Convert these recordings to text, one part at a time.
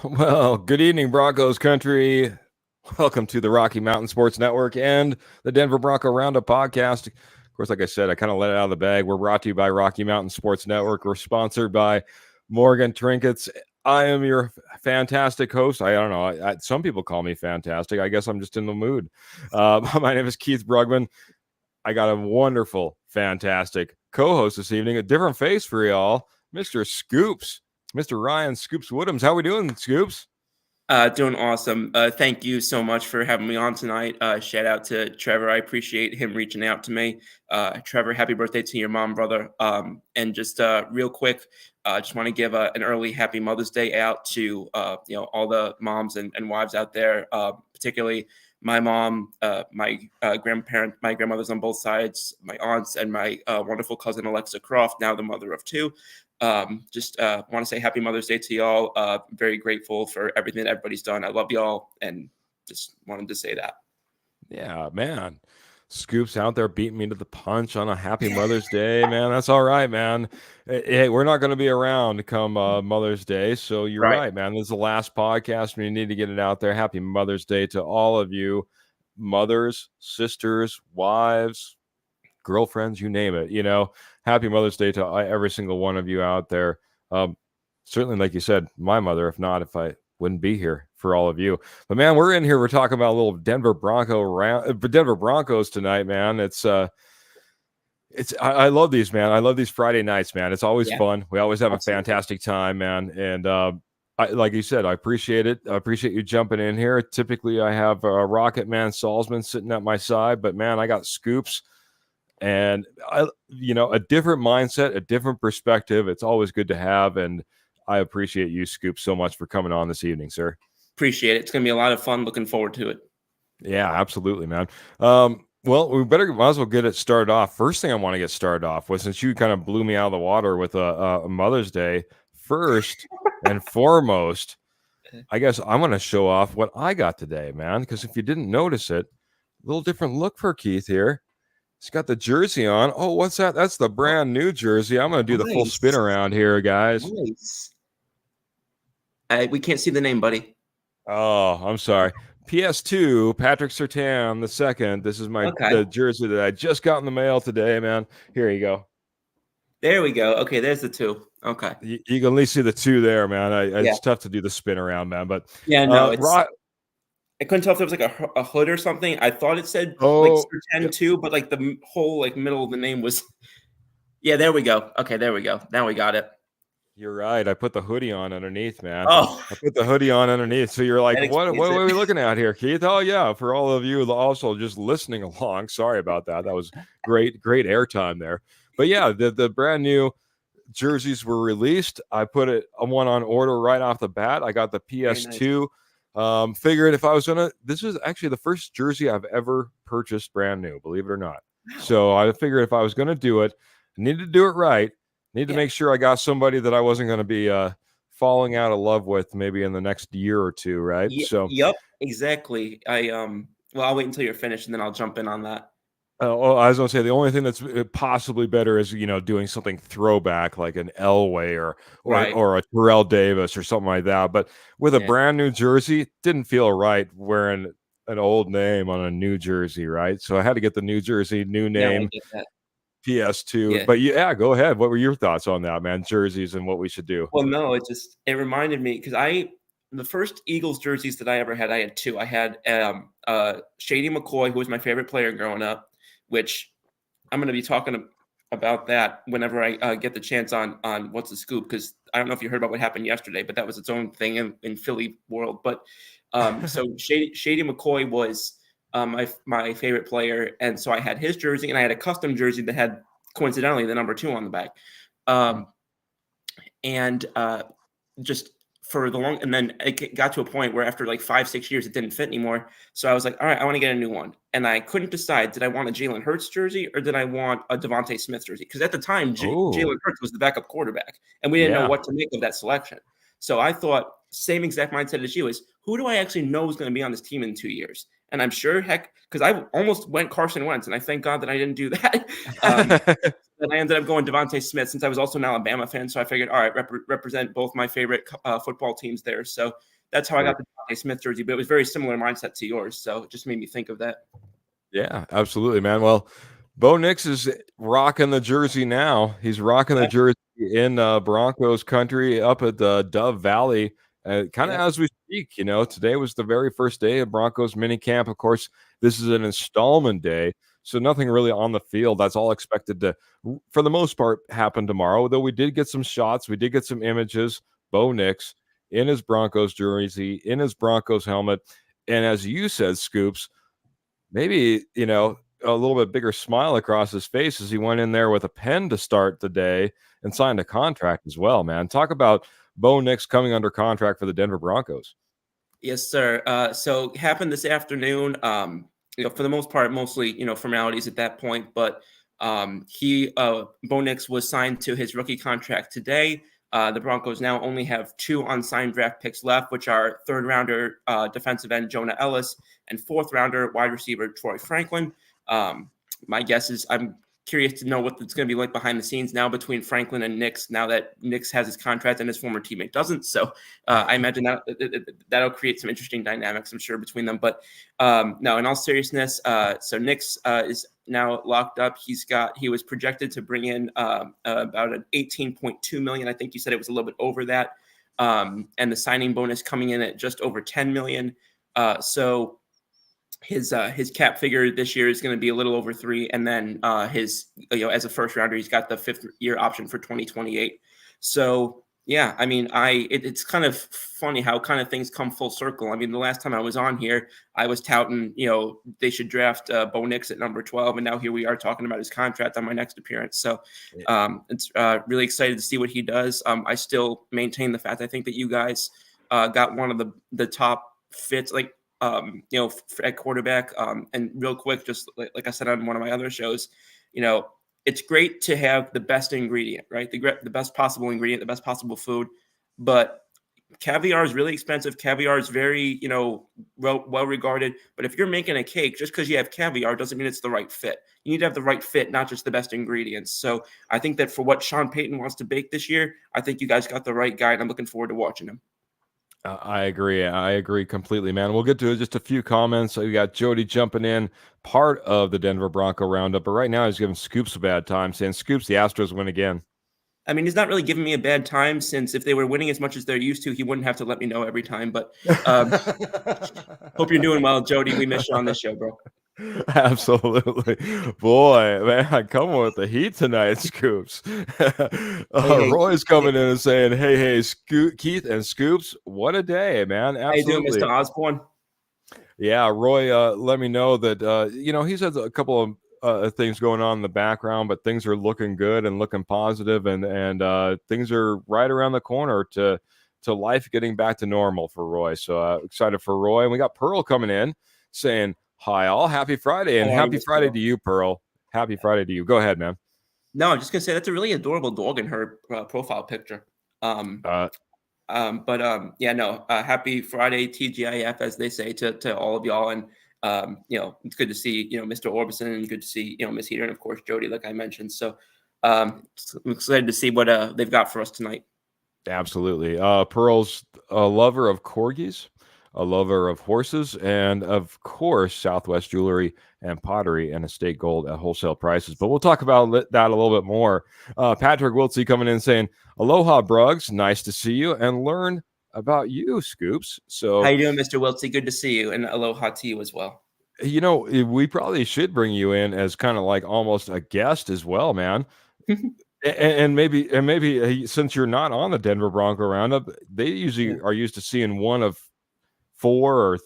Well, good evening, Broncos country. Welcome to the Rocky Mountain Sports Network and the Denver Bronco Roundup podcast. Of course, like I said, I kind of let it out of the bag. We're brought to you by Rocky Mountain Sports Network. We're sponsored by Morgan Trinkets. I am your fantastic host. I don't know. Some people call me fantastic. I guess I'm just in the mood. My name is Keith Brugman. I got a wonderful, fantastic co-host this evening. A different face for y'all, Mr. Scoops. Mr. Ryan Scoops Woodhams. How we doing, Scoops? Doing awesome. Thank you so much for having me on tonight. Shout out to Trevor. I appreciate him reaching out to me. Trevor, happy birthday to your mom, brother. And just real quick, just want to give an early happy Mother's Day out to all the moms and wives out there, particularly my mom, my grandmothers on both sides, my aunts, and my wonderful cousin Alexa Croft, now the mother of two. Just want to say happy Mother's Day to y'all. Very grateful for everything that everybody's done. I love y'all and just wanted to say that. Yeah, man. Scoops out there beating me to the punch on a happy Mother's Day, man. That's all right, man. Hey, we're not going to be around come Mother's Day. So you're right, man. This is the last podcast. We need to get it out there. Happy Mother's Day to all of you, mothers, sisters, wives, girlfriends, you name it. Happy Mother's Day to every single one of you out there. Certainly, like you said, my mother, if I wouldn't be here for all of you. But man, we're in here. We're talking about a little Denver Broncos tonight, man. I love these, man. I love these Friday nights, man. It's always fun. We always have a fantastic time, man. And like you said, I appreciate it. I appreciate you jumping in here. Typically, I have Rocket Man Salzman sitting at my side, but man, I got Scoops. And a different mindset, a different perspective. It's always good to have, and I appreciate you, Scoop, so much for coming on this evening, sir. Appreciate it. It's going to be a lot of fun. Looking forward to it. Yeah, absolutely, man. Well, we might as well get it started off. First thing I want to get started off with, since you kind of blew me out of the water with a Mother's Day, first and foremost, I guess I'm going to show off what I got today, man, because if you didn't notice it, a little different look for Keith here. He's got the jersey on. Oh, what's that? That's the brand new jersey. I'm going to do the full spin around here, guys. Nice. We can't see the name, buddy. Oh, I'm sorry. PS2, Patrick Surtain the second. This is the jersey that I just got in the mail today, man. Here you go. There we go. Okay, there's the two. Okay. You can at least see the two there, man. It's tough to do the spin around, man. But yeah, no, I couldn't tell if there was like a hood or something. I thought it said like Surtain 2, but like the whole like middle of the name was. Yeah, there we go. Okay, there we go. Now we got it. You're right. I put the hoodie on underneath, man. Oh, I put the hoodie on underneath. So you're like, what are we looking at here, Keith? Oh, yeah. For all of you also just listening along, sorry about that. That was great airtime there. But yeah, the brand new jerseys were released. I put one on order right off the bat. I got the PS2. Nice. Figured if I was this is actually the first jersey I've ever purchased brand new, believe it or not. Wow. So I figured if I was going to do it, I needed to do it right. Need to make sure I got somebody that I wasn't going to be falling out of love with maybe in the next year or two, right? Yep, exactly. I'll wait until you're finished and then I'll jump in on that. I was going to say the only thing that's possibly better is doing something throwback like an Elway or a Terrell Davis or something like that. But with a brand new jersey, it didn't feel right wearing an old name on a new jersey, right? So I had to get the new jersey, new name. PS2, but go ahead. What were your thoughts on that, man? Jerseys and what we should do. Well, no, it reminded me because the first Eagles jerseys that I ever had, I had two. I had Shady McCoy, who was my favorite player growing up, which I'm going to be talking about that whenever I get the chance on What's the Scoop, because I don't know if you heard about what happened yesterday, but that was its own thing in Philly world. But so Shady McCoy was my favorite player, and so I had his jersey, and I had a custom jersey that had coincidentally the number 2 on the back, and just for the long, and then it got to a point where after like 5-6 years it didn't fit anymore. So I was like, all right, I want to get a new one, and I couldn't decide, did I want a Jalen Hurts jersey or did I want a Devontae Smith jersey? Because at the time Jalen Hurts was the backup quarterback, and we didn't know what to make of that selection. So I thought, same exact mindset as you, is who do I actually know is going to be on this team in 2 years? And I'm sure, heck, because I almost went Carson Wentz, and I thank God that I didn't do that. Then I ended up going Devontae Smith since I was also an Alabama fan. So I figured, all right, represent both my favorite football teams there. So that's how I Sure. got the Devontae Smith jersey. But it was very similar mindset to yours. So it just made me think of that. Yeah, absolutely, man. Well, Bo Nix is rocking the jersey now. He's rocking the Yeah, jersey in Broncos country up at the Dove Valley. Kind of yeah, as we speak, today was the very first day of Broncos Mini-Camp. Of course, this is an installment day, so nothing really on the field. That's all expected to, for the most part, happen tomorrow. Though we did get some shots, we did get some images. Bo Nix in his Broncos jersey, in his Broncos helmet, and as you said, Scoops, maybe, a little bit bigger smile across his face as he went in there with a pen to start the day and signed a contract as well, man. Talk about Bo Nix coming under contract for the Denver Broncos. yes, sir. So happened this afternoon. For the most part, mostly formalities at that point. But Bo Nix was signed to his rookie contract today. The Broncos now only have 2 unsigned draft picks left, which are third rounder defensive end Jonah Ellis and fourth rounder wide receiver Troy Franklin. My guess is I'm curious to know what it's going to be like behind the scenes now between Franklin and Nix, now that Nix has his contract and his former teammate doesn't. So I imagine that'll create some interesting dynamics, I'm sure, between them. But no, in all seriousness, so Nix is now locked up. He was projected to bring in about an 18.2 million. I think you said it was a little bit over that. And the signing bonus coming in at just over 10 million. So his cap figure this year is going to be a little over 3, and then his as a first rounder, he's got the 5th year option for 2028. So yeah, I mean, it's kind of funny how kind of things come full circle. I mean, the last time I was on here, I was touting they should draft Bo Nix at number 12, and now here we are talking about his contract on my next appearance. So it's really excited to see what he does. I still maintain the fact I think that you guys got one of the top fits, like at quarterback. And real quick, just like I said on one of my other shows, it's great to have the best ingredient, right? The best possible ingredient, the best possible food. But caviar is really expensive. Caviar is very, well regarded. But if you're making a cake, just because you have caviar doesn't mean it's the right fit. You need to have the right fit, not just the best ingredients. So I think that for what Sean Payton wants to bake this year, I think you guys got the right guy, and I'm looking forward to watching him. I agree. I agree completely, man. We'll get to just a few comments. So we got Jody jumping in, part of the Denver Bronco Roundup, but right now he's giving Scoops a bad time, saying, Scoops, the Astros win again. I mean, he's not really giving me a bad time, since if they were winning as much as they're used to, he wouldn't have to let me know every time. But hope you're doing well, Jody. We miss you on this show, bro. Absolutely. Boy, man, come with the heat tonight, Scoops. Hey, Roy's coming in and saying, hey, Keith and Scoops, what a day, man. how you doing, Absolutely. Mr. Osborne? Yeah, Roy, let me know that, he's had a couple of things going on in the background, but things are looking good and looking positive, and things are right around the corner to life getting back to normal for Roy. So excited for Roy. And we got Pearl coming in saying, hi, all. Happy Friday. And How are you, happy Mr. Friday Pearl? to you, Pearl. Happy Friday to you. Go ahead, man. No, I'm just gonna say that's a really adorable dog in her profile picture. Um, Uh, yeah, no. Happy Friday, TGIF, as they say to all of y'all, and it's good to see Mr. Orbison, and good to see Miss Heater, and of course Jody, like I mentioned. So I'm excited to see what they've got for us tonight. Absolutely. Pearl's a lover of corgis, a lover of horses, and of course, Southwest jewelry and pottery and estate gold at wholesale prices. But we'll talk about that a little bit more. Patrick Wiltsey coming in saying, aloha, Bruggs. Nice to see you and learn about you, Scoops. How So, you doing, Mr. Wiltsey? Good to see you, and aloha to you as well. we probably should bring you in as kind of like almost a guest as well, man. And maybe since you're not on the Denver Bronco Roundup, they Yeah, usually are used to seeing one of four or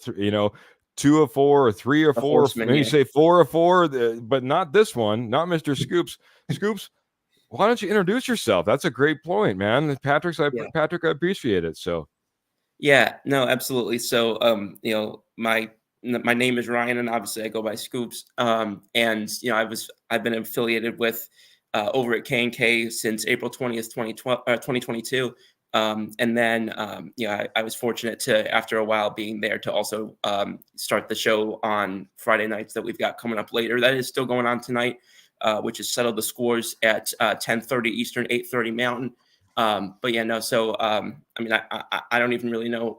two of four or three or a four. horseman. Maybe Yeah, say four of four, but not this one, not Mr. Scoops. Scoops, why don't you introduce yourself? That's a great point, man. yeah. Patrick, I appreciate it. So Yeah, no, absolutely. So, my name is Ryan, and obviously I go by Scoops. And I've been affiliated with over at K&K since April 20th, 2022. And then, I was fortunate to, after a while being there, to also start the show on Friday nights that we've got coming up later. That is still going on tonight, which is Settle the Scores at 10:30 Eastern, 8:30 Mountain. But yeah, no. So I don't even really know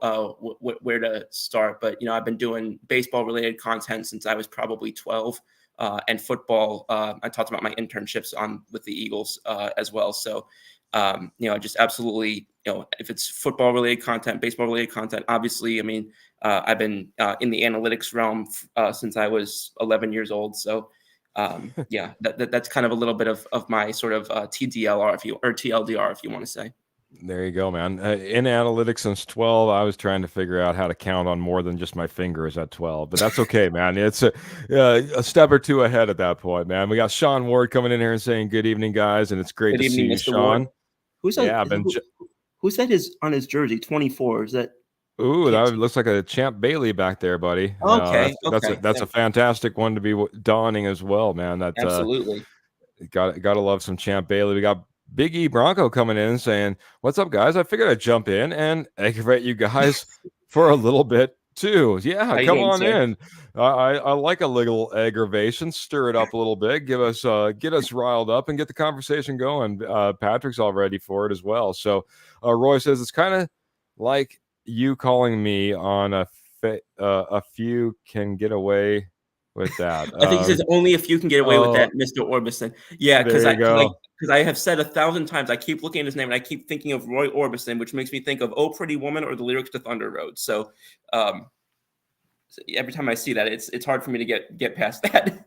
where to start. But I've been doing baseball related content since I was probably 12, and football. I talked about my internships with the Eagles as well. So just absolutely, if it's football related content, baseball related content, obviously, I've been in the analytics realm since I was 11 years old. So that's kind of a little bit of my sort of TDLR or TLDR, if you want to say. There you go, man. In analytics since 12, I was trying to figure out how to count on more than just my fingers at 12, but that's okay, man. It's a step or two ahead at that point, man. We got Sean Ward coming in here and saying good evening, guys, and it's great Good to see evening, you, Mr. Ward. Sean. Who's that is on his jersey? 24. Is that? Ooh, that looks like a Champ Bailey back there, buddy. Okay, That's a fantastic one to be donning as well, man. That absolutely. Gotta love some Champ Bailey. We got Big E Bronco coming in saying, "What's up, guys? I figured I'd jump in and aggravate you guys for a little bit too. Yeah, How you come doing, on sir? in. I like a little aggravation. Stir it up a little bit. Get us riled up and get the conversation going. Patrick's all ready for it as well. So, Roy says it's kind of like you calling me on a few can get away with that. I think he says only if you can get away with that, Oh, Mr. Orbison. Yeah, there you go. because I have said 1,000 times, I keep looking at his name and I keep thinking of Roy Orbison, which makes me think of "Oh Pretty Woman" or the lyrics to Thunder Road. So, every time I see that, it's hard for me to get past that.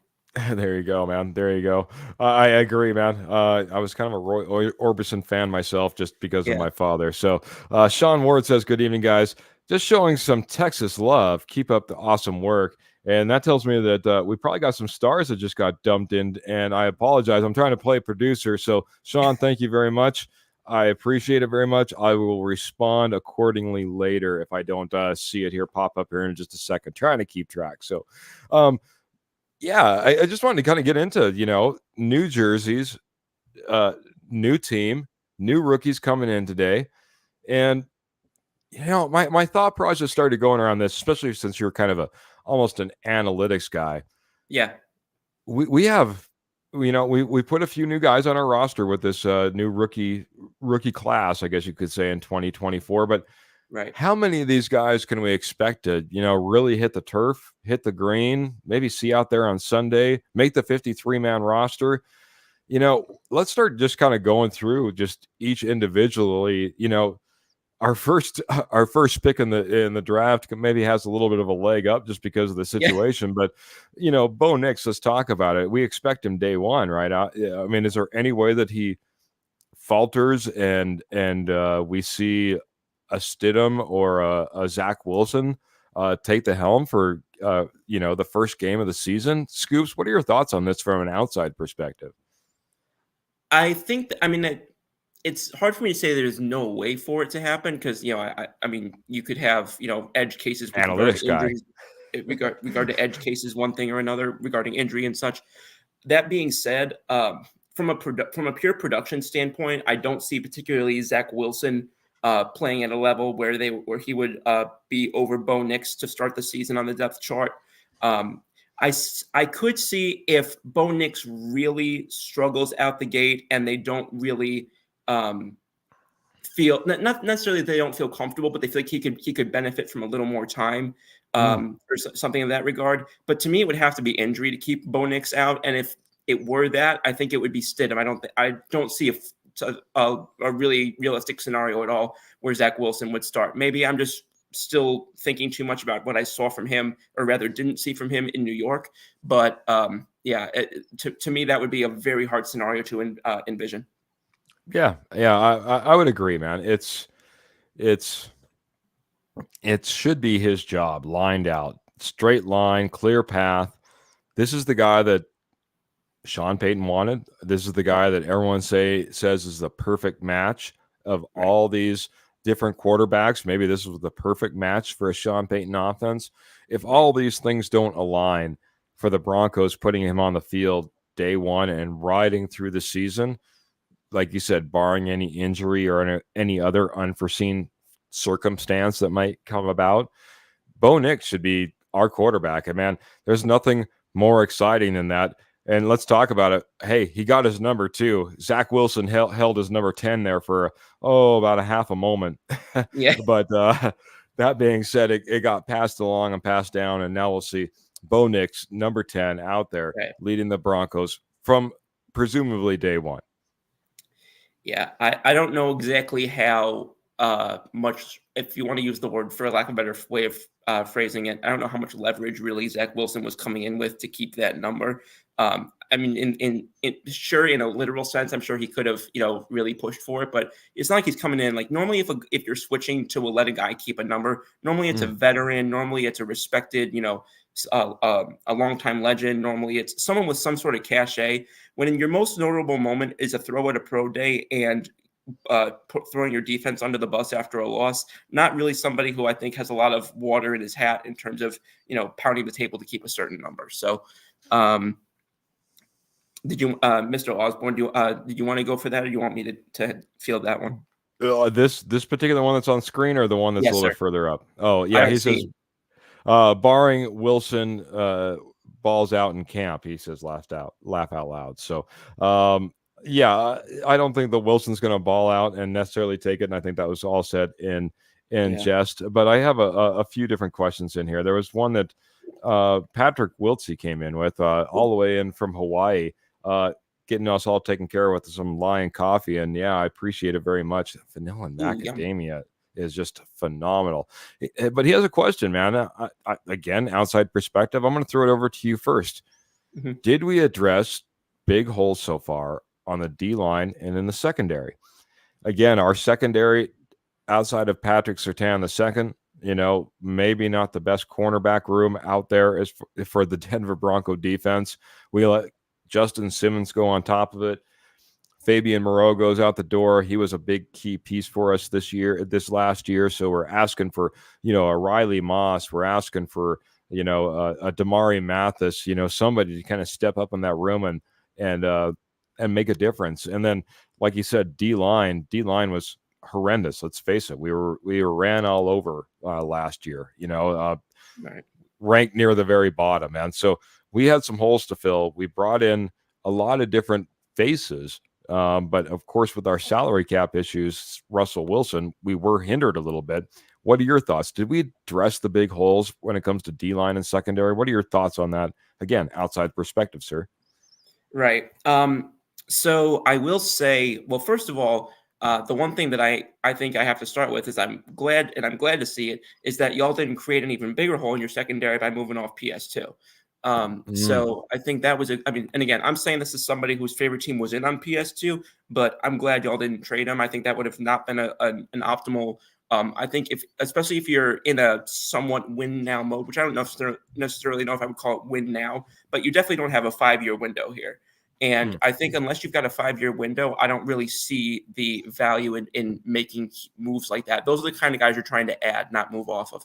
There you go, man. There you go. I agree, man. I was kind of a Roy Orbison fan myself just because of Yeah. my father. So, Sean Ward says, "Good evening, guys. Just showing some Texas love. Keep up the awesome work." And that tells me that we probably got some stars that just got dumped in. And I apologize. I'm trying to play producer. So, Sean, thank you very much. I appreciate it very much. I will respond accordingly later if I don't see it here pop up here in just a second. Trying to keep track. So, yeah, I just wanted to kind of get into, New Jersey's new team, new rookies coming in today. And, my thought process started going around this, especially since you're kind of almost an analytics guy. Yeah. We have, we put a few new guys on our roster with this new rookie class, I guess you could say, in 2024. But Right. how many of these guys can we expect to, really hit the turf, hit the green, maybe see out there on Sunday, make the 53-man roster? Let's start just kind of going through just each individually. Our first pick in the draft maybe has a little bit of a leg up just because of the situation. But Bo Nix, let's talk about it. We expect him day one, right? Is there any way that he falters and we see a Stidham or a Zach Wilson take the helm for the first game of the season? Scoops, what are your thoughts on this from an outside perspective? I think it's hard for me to say there's no way for it to happen because you could have edge cases with regard Analytics to guy. injuries, regard to edge cases, one thing or another regarding injury and such. That being said, from a pure production standpoint, I don't see particularly Zach Wilson playing at a level where he would be over Bo Nix to start the season on the depth chart. I could see if Bo Nix really struggles out the gate and they don't really feel, not necessarily they don't feel comfortable, but they feel like he could benefit from a little more time or something in that regard. But to me, it would have to be injury to keep Bo Nix out. And if it were that, I think it would be Stidham. I don't see a really realistic scenario at all where Zach Wilson would start. Maybe I'm just still thinking too much about what I saw from him, or rather didn't see from him in New York. But to me, that would be a very hard scenario to envision. Yeah, I would agree, man. It should be his job, lined out, straight line, clear path. This is the guy that Sean Payton wanted. This is the guy that everyone says is the perfect match of all these different quarterbacks. Maybe this was the perfect match for a Sean Payton offense. If all these things don't align for the Broncos, putting him on the field day one and riding through the season, like you said, barring any injury or any other unforeseen circumstance that might come about, Bo Nix should be our quarterback. And man, there's nothing more exciting than that. And let's talk about it. Hey, he got his number too. Zach Wilson held his number 10 there for, about a half a moment. Yeah. But that being said, it got passed along and passed down. And now we'll see Bo Nix, number 10, out there Right. leading the Broncos from presumably day one. Yeah, I don't know exactly how much, if you want to use the word for lack of a better way of phrasing it, I don't know how much leverage really Zach Wilson was coming in with to keep that number. I mean, sure, in a literal sense, I'm sure he could have, really pushed for it, but it's not like he's coming in like normally if you're switching to let a guy keep a number, normally it's a veteran, normally it's a respected, a longtime legend. Normally it's someone with some sort of cachet. When in your most notable moment is a throw at a pro day and throwing your defense under the bus after a loss, not really somebody who I think has a lot of water in his hat in terms of, pounding the table to keep a certain number. So, did you, Mr. Osborne, did you want to go for that, or do you want me to field that one? This particular one that's on screen, or the one that's Yes, a little sir. bit further up? Oh, I yeah, don't he see says, it. barring Wilson balls out in camp, he says, laugh out loud. So, yeah, I don't think that Wilson's going to ball out and necessarily take it. And I think that was all said in Yeah. jest. But I have a few different questions in here. There was one that Patrick Wiltsey came in with all the way in from Hawaii, getting us all taken care of with some Lion coffee. And yeah, I appreciate it very much. Vanilla and macadamia is just phenomenal. But he has a question, man. Again, outside perspective, I'm going to throw it over to you first. Mm-hmm. Did we address big holes so far on the D line and in the secondary? Again, our secondary, outside of Patrick Surtain II, maybe not the best cornerback room out there as for the Denver Bronco defense. We let Justin Simmons go on top of it. Fabian Moreau goes out the door. He was a big key piece for us this last year. So we're asking for, a Riley Moss. We're asking for, a Damari Mathis, somebody to kind of step up in that room and make a difference. And then, like you said, D-line was horrendous. Let's face it. We were ran all over last year, Right. ranked near the very bottom, man. So we had some holes to fill. We brought in a lot of different faces. But of course, with our salary cap issues, Russell Wilson, we were hindered a little bit. What are your thoughts? Did we address the big holes when it comes to D-line and secondary? What are your thoughts on that? Again, outside perspective, sir. Right. So I will say, well, first of all, the one thing that I think I have to start with is I'm glad to see it, is that y'all didn't create an even bigger hole in your secondary by moving off PS2. So I think that was and again, I'm saying this as somebody whose favorite team was in on PS2, but I'm glad y'all didn't trade him. I think that would have not been an optimal. I think especially if you're in a somewhat win now mode, which I don't necessarily know if I would call it win now, but you definitely don't have a 5-year window here. And I think unless you've got a 5-year window, I don't really see the value in making moves like that. Those are the kind of guys you're trying to add, not move off of.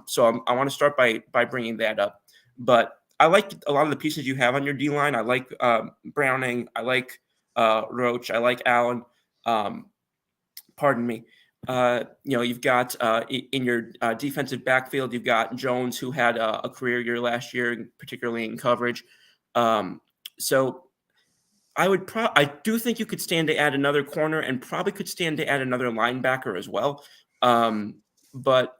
So I want to start by bringing that up. But I like a lot of the pieces you have on your D-line. I like Browning. I like Roach. I like Allen. Pardon me. You've got in your defensive backfield, you've got Jones, who had a career year last year, particularly in coverage. So I do think you could stand to add another corner, and probably could stand to add another linebacker as well. But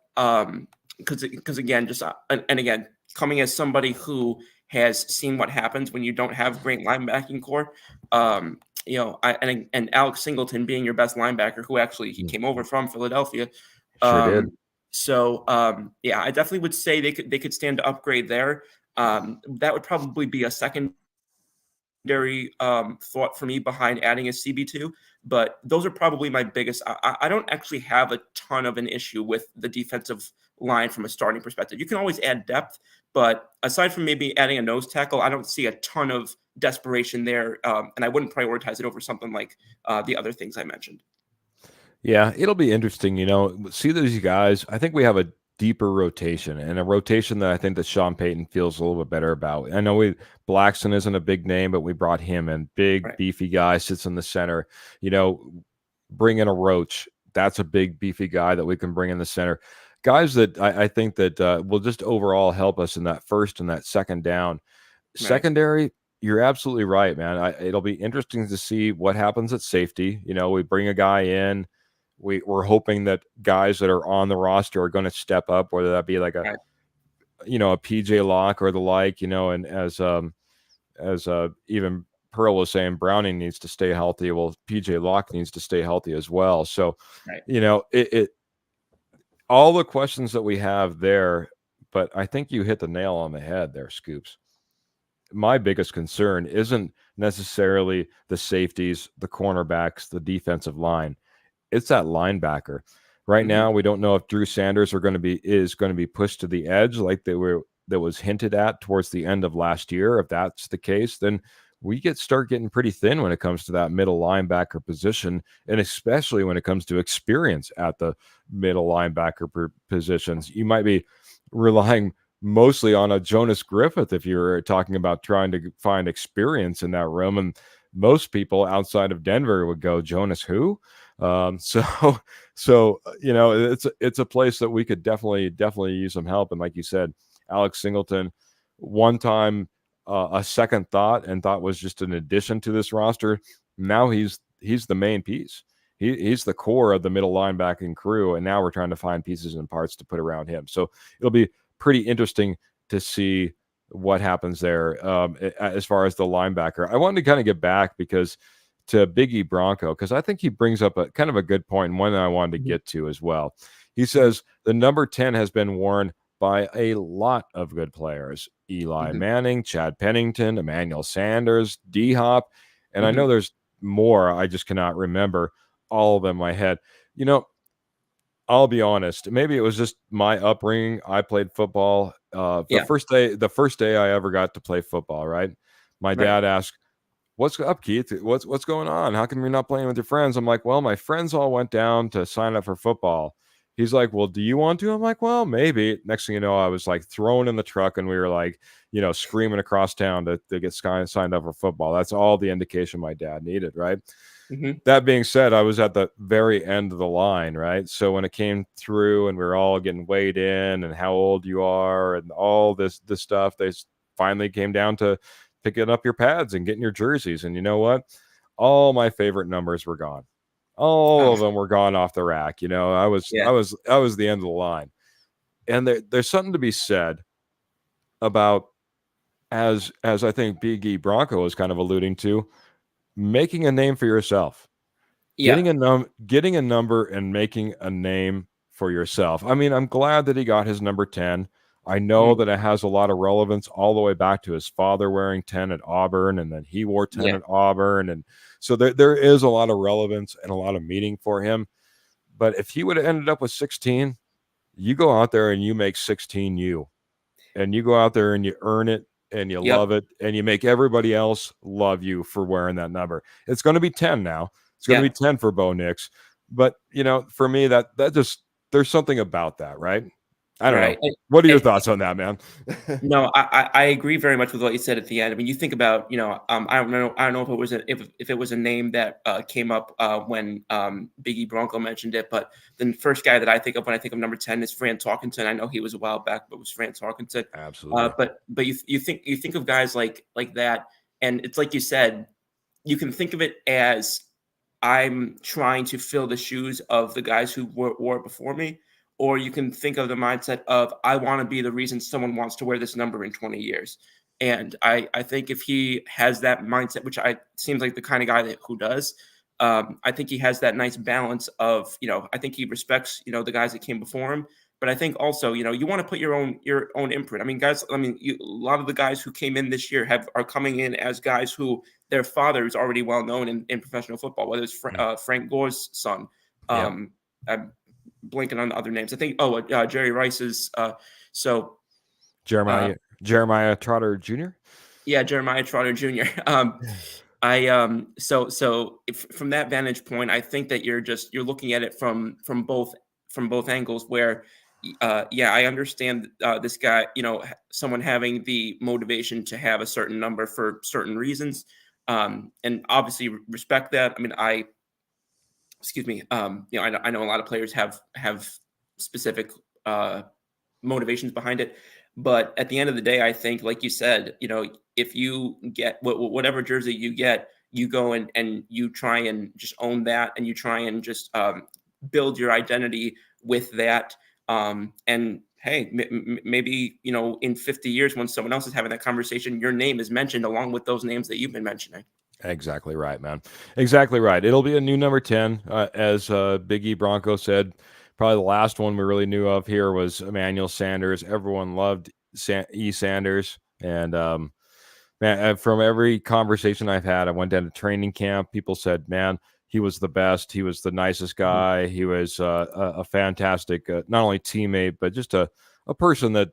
because again, and again, coming as somebody who has seen what happens when you don't have great linebacking core, and Alex Singleton being your best linebacker, who actually he came over from Philadelphia. Sure did. So yeah, I definitely would say they could stand to upgrade there. That would probably be a secondary thought for me behind adding a CB2, but those are probably my biggest. I don't actually have a ton of an issue with the defensive line from a starting perspective. You can always add depth, but aside from maybe adding a nose tackle, I don't see a ton of desperation there, and I wouldn't prioritize it over something like the other things I mentioned. Yeah, it'll be interesting, see those guys. I think we have a deeper rotation, and a rotation that I think that Sean Payton feels a little bit better about. I know Blackson isn't a big name, but we brought him in. Big, Right. beefy guy, sits in the center. Bring in a Roach. That's a big, beefy guy that we can bring in the center. Guys that I think that will just overall help us in that first and that second down. Right. Secondary, you're absolutely right, man. It'll be interesting to see what happens at safety. We bring a guy in. We're hoping that guys that are on the roster are going to step up, whether that be like Right. a PJ Locke or the like, and as even Pearl was saying, Browning needs to stay healthy. Well, PJ Locke needs to stay healthy as well. So, Right. it all the questions that we have there, but I think you hit the nail on the head there, Scoops. My biggest concern isn't necessarily the safeties, the cornerbacks, the defensive line. It's that linebacker. Right Mm-hmm. now, we don't know if Drew Sanders is going to be pushed to the edge like that was hinted at towards the end of last year. If that's the case, then we start getting pretty thin when it comes to that middle linebacker position, and especially when it comes to experience at the middle linebacker positions. You might be relying mostly on a Jonas Griffith if you're talking about trying to find experience in that room, and most people outside of Denver would go, Jonas who? So it's a place that we could definitely use some help. And like you said, Alex Singleton, one time a second thought and thought was just an addition to this roster. Now he's the main piece. He's the core of the middle linebacking crew, and now we're trying to find pieces and parts to put around him. So it'll be pretty interesting to see what happens there as far as the linebacker. I wanted to kind of get back to Biggie Bronco, because I think he brings up a kind of a good point, and one that I wanted to Mm-hmm. get to as well. He says the number 10 has been worn by a lot of good players: Eli Mm-hmm. Manning, Chad Pennington, Emmanuel Sanders, D-Hop, and I Mm-hmm. know there's more. I just cannot remember all of them in my head. I'll be honest. Maybe it was just my upbringing. I played football. Yeah. The first day I ever got to play football, right? My Right. dad asked, "What's up, Keith? What's going on? How come you're not playing with your friends?" I'm like, "Well, my friends all went down to sign up for football." He's like, "Well, do you want to?" I'm like, "Well, maybe." Next thing you know, I was like thrown in the truck, and we were like, screaming across town to get signed up for football. That's all the indication my dad needed, right? Mm-hmm. That being said, I was at the very end of the line, right? So when it came through and we were all getting weighed in and how old you are and all this stuff, they finally came down to picking up your pads and getting your jerseys. And you know what? All my favorite numbers were gone. All Oh, of them were gone off the rack. I was yeah. the end of the line. And there's something to be said about, as I think Big E Bronco was kind of alluding to, making a name for yourself. Yeah. Getting a number and making a name for yourself. I mean, I'm glad that he got his number 10. I know Mm-hmm. that it has a lot of relevance all the way back to his father wearing 10 at Auburn, and then he wore 10 Yeah. at Auburn. And so there is a lot of relevance and a lot of meaning for him. But if he would have ended up with 16, you go out there and you make 16 you. And you go out there and you earn it and you Yep. love it and you make everybody else love you for wearing that number. It's going to be 10 now. It's going to Yeah. be 10 for Bo Nix. But, for me, that just, there's something about that, right? I don't know. Right. What are your And thoughts on that, man? No, I agree very much with what you said at the end. I mean, you think about, I don't know if it was if it was a name that came up when Biggie Bronco mentioned it, but the first guy that I think of when I think of number 10 is Fran Tarkenton. I know he was a while back, but it was Fran Tarkenton. Absolutely. But you think of guys like that, and it's like you said, you can think of it as I'm trying to fill the shoes of the guys who wore it before me, or you can think of the mindset of I want to be the reason someone wants to wear this number in 20 years. And I think if he has that mindset, which I seems like the kind of guy who does, I think he has that nice balance of, I think he respects, the guys that came before him. But I think also, you want to put your own imprint. I mean, guys, a lot of the guys who came in this year are coming in as guys who their father is already well known in professional football, whether it's Frank Gore's son. Yep. I'm blanking on the other names. I think Jerry Rice's. So Jeremiah Trotter Jr. yeah, Jeremiah Trotter Jr. So if, from that vantage point, I think that you're looking at it from both angles, where Yeah, I understand this guy, someone having the motivation to have a certain number for certain reasons. And obviously respect that. I mean, excuse me, I know a lot of players have specific uh, motivations behind it. But at the end of the day, I think, like you said, if you get whatever jersey you get, you go and you try and just own that, and you try and just build your identity with that. And hey, maybe in 50 years, when someone else is having that conversation, your name is mentioned along with those names that you've been mentioning. Exactly right, man. Exactly right. It'll be a new number 10, as Big E Bronco said. Probably the last one we really knew of here was Emmanuel Sanders. Everyone loved E. Sanders. And man, from every conversation I've had, I went down to training camp. People said, man, he was the best. He was the nicest Mhm. guy. He was a fantastic, not only teammate, but just a person that,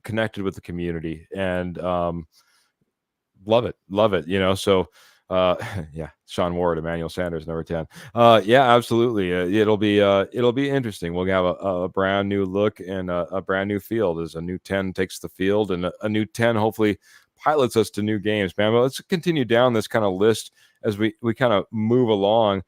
connected with the community. And love it. Love it. So, yeah, Sean Ward, Emmanuel Sanders, number 10. Yeah, absolutely. It'll be interesting. We'll have a brand new look and a brand new field as a new 10 takes the field, and a new 10 hopefully pilots us to new games, man. But let's continue down this kind of list as we kind of move along.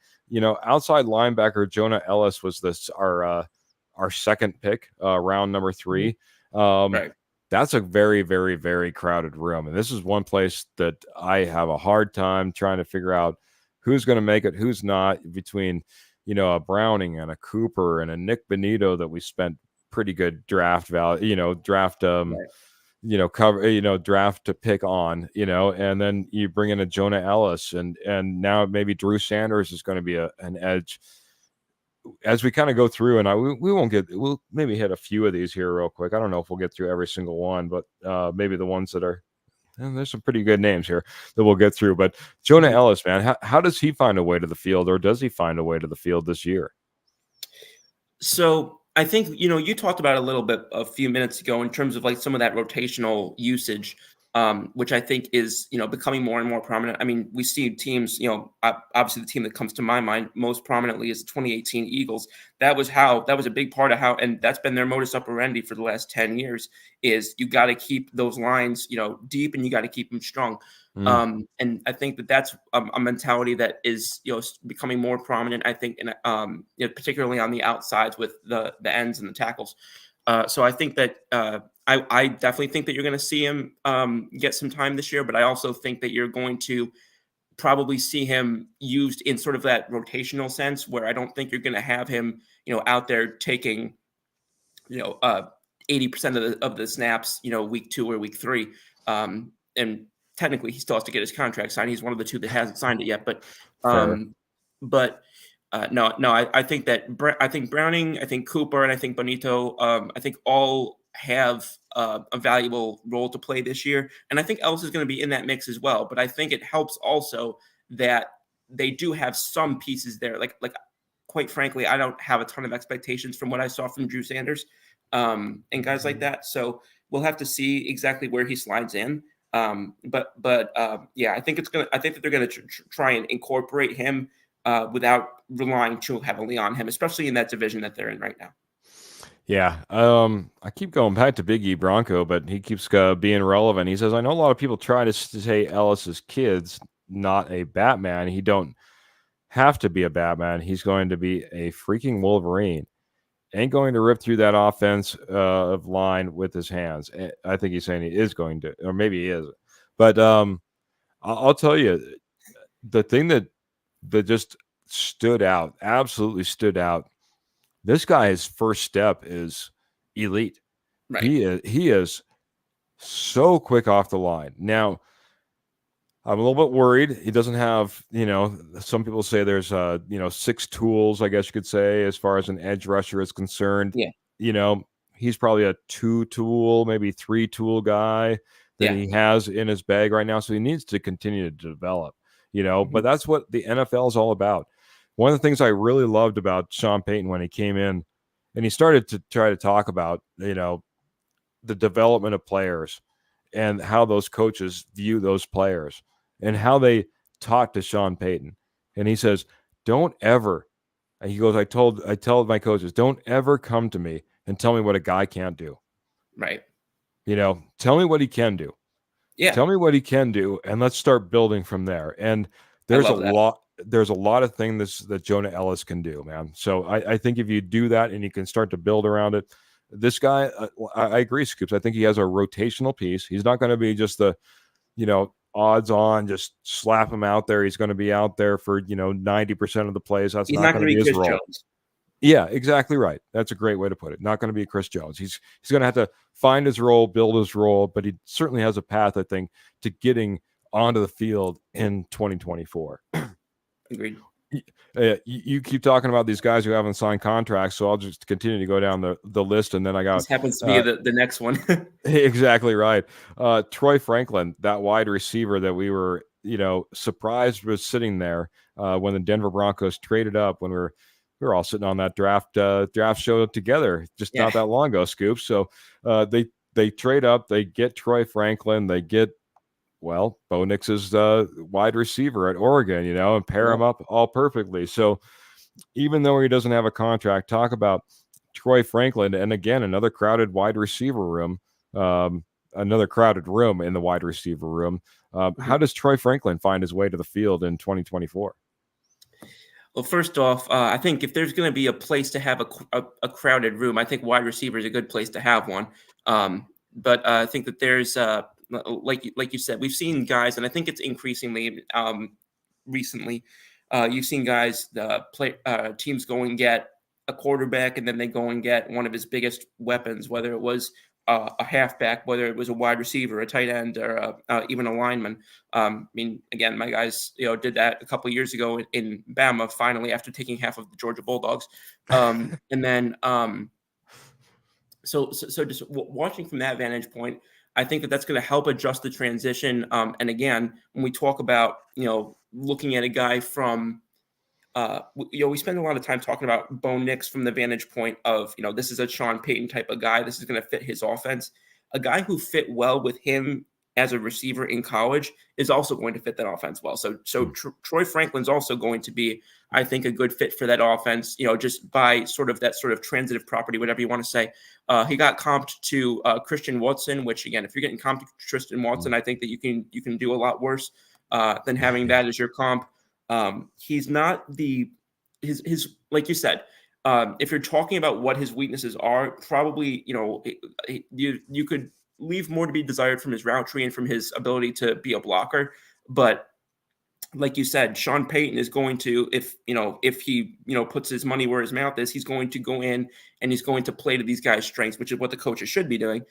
Outside linebacker Jonah Ellis was our second pick, round number 3. Um, Right. that's a very, very, very crowded room. And this is one place that I have a hard time trying to figure out who's going to make it, who's not, between, a Browning and a Cooper and a Nick Benito that we spent pretty good draft value, draft, Right. cover, draft to pick on, and then you bring in a Jonah Ellis, and now maybe Drew Sanders is going to be an edge as we kind of go through. And we'll maybe hit a few of these here real quick. I don't know if we'll get through every single one, but maybe the ones that are, and there's some pretty good names here that we'll get through. But Jonah Mhm. Ellis, man, how does he find a way to the field, or does he find a way to the field this year? So I think, you talked about it a little bit a few minutes ago in terms of like some of that rotational usage, which I think is, becoming more and more prominent. I mean, we see teams, obviously the team that comes to my mind most prominently is the 2018 Eagles. That was a big part of how, and that's been their modus operandi for the last 10 years, is you got to keep those lines, deep, and you got to keep them strong. Mm, And I think that that's a mentality that is, becoming more prominent. I think, in particularly on the outsides with the ends and the tackles. So I think that I definitely think that you're going to see him get some time this year, but I also think that you're going to probably see him used in sort of that rotational sense, where I don't think you're going to have him, out there taking, you know, uh, 80% of the snaps, week 2 or week 3. And technically, he still has to get his contract signed. He's one of the 2 that hasn't signed it yet. But, fair. um, but no, I think that I think Browning, I think Cooper, and I think Bonito, I think all have a valuable role to play this year, and I think Ellis is going to be in that mix as well. But I think it helps also that they do have some pieces there. Like quite frankly, I don't have a ton of expectations from what I saw from Drew Sanders, and guys like that. So we'll have to see exactly where he slides in. But yeah, I think I think that they're gonna try and incorporate him without relying too heavily on him, especially in that division that they're in right now. Yeah. I keep going back to Big E Bronco, but he keeps being relevant. He says, I know a lot of people try to say Ellis is kids, not a Batman. He don't have to be a Batman. He's going to be a freaking Wolverine. Ain't going to rip through that offense of line with his hands. I think he's saying he is going to, or maybe he is. But I'll tell you, the thing that just stood out, absolutely stood out. This guy's first step is elite. Right. He is so quick off the line. Now, I'm a little bit worried. He doesn't have, some people say there's 6 tools, I guess you could say, as far as an edge rusher is concerned. Yeah. You know, he's probably a 2 tool, maybe 3 tool guy that Yeah. he has in his bag right now. So he needs to continue to develop, but Mhm. that's what the NFL is all about. One of the things I really loved about Sean Payton when he came in and he started to try to talk about, the development of players and how those coaches view those players and how they talk to Sean Payton. And he says, don't ever, and he goes, I tell my coaches, don't ever come to me and tell me what a guy can't do. Right. You know, tell me what he can do. Yeah. Tell me what he can do, and let's start building from there. And I there's a love that. lot of things that Jonah Ellis can do, man. So I think if you do that and you can start to build around it, this guy, I agree, Scoops. I think he has a rotational piece. He's not going to be just the, you know, odds on, just slap him out there. He's going to be out there for, you know, 90% of the plays. That's He's not not going going to to be be his Chris role. Jones. Yeah, exactly right. That's a great way to put it. Not going to be Chris Jones. He's going to have to find his role, build his role, but he certainly has a path, I think, to getting onto the field in 2024. Agreed. You keep talking about these guys who haven't signed contracts, so I'll just continue to go down the list, and then I got This happens to be the next one. exactly right. Troy Franklin, that wide receiver that we were, you know, surprised was sitting there when the Denver Broncos traded up, when we were all sitting on that draft show together just not that long ago, Scoop. So they trade up, they get Troy Franklin, they get, well, Bo Nix's wide receiver at Oregon, you know, and pair him up all perfectly. So even though he doesn't have a contract, talk about Troy Franklin, and again, another crowded wide receiver room, another crowded room in the wide receiver room. How does Troy Franklin find his way to the field in 2024? Well, first off, I think if there's going to be a place to have a crowded room, I think wide receiver is a good place to have one. But I think that there's, like you said, we've seen guys, and I think it's increasingly recently, you've seen guys teams go and get a quarterback, and then they go and get one of his biggest weapons, whether it was a halfback, whether it was a wide receiver, a tight end, or even a lineman. I mean, again, my guys, you know, did that a couple of years ago in Bama, finally, after taking half of the Georgia Bulldogs. And then, so just watching from that vantage point, I think that that's going to help adjust the transition. And again, when we talk about, you know, looking at a guy from, you know, we spend a lot of time talking about Bo Nix from the vantage point of, you know, this is a Sean Payton type of guy. This is going to fit his offense. A guy who fit well with him as a receiver in college is also going to fit that offense well. So Troy Franklin's also going to be, I think, a good fit for that offense, you know, just by sort of that sort of transitive property, whatever you want to say. He got comped to Christian Watson, which, again, if you're getting comped to Tristan Watson, I think that you can do a lot worse than having that as your comp. He's not his like you said, if you're talking about what his weaknesses are, probably, you know, you could leave more to be desired from his route tree and from his ability to be a blocker. But like you said, Sean Payton is going to, if he, you know, puts his money where his mouth is, he's going to go in and he's going to play to these guys' strengths, which is what the coaches should be doing.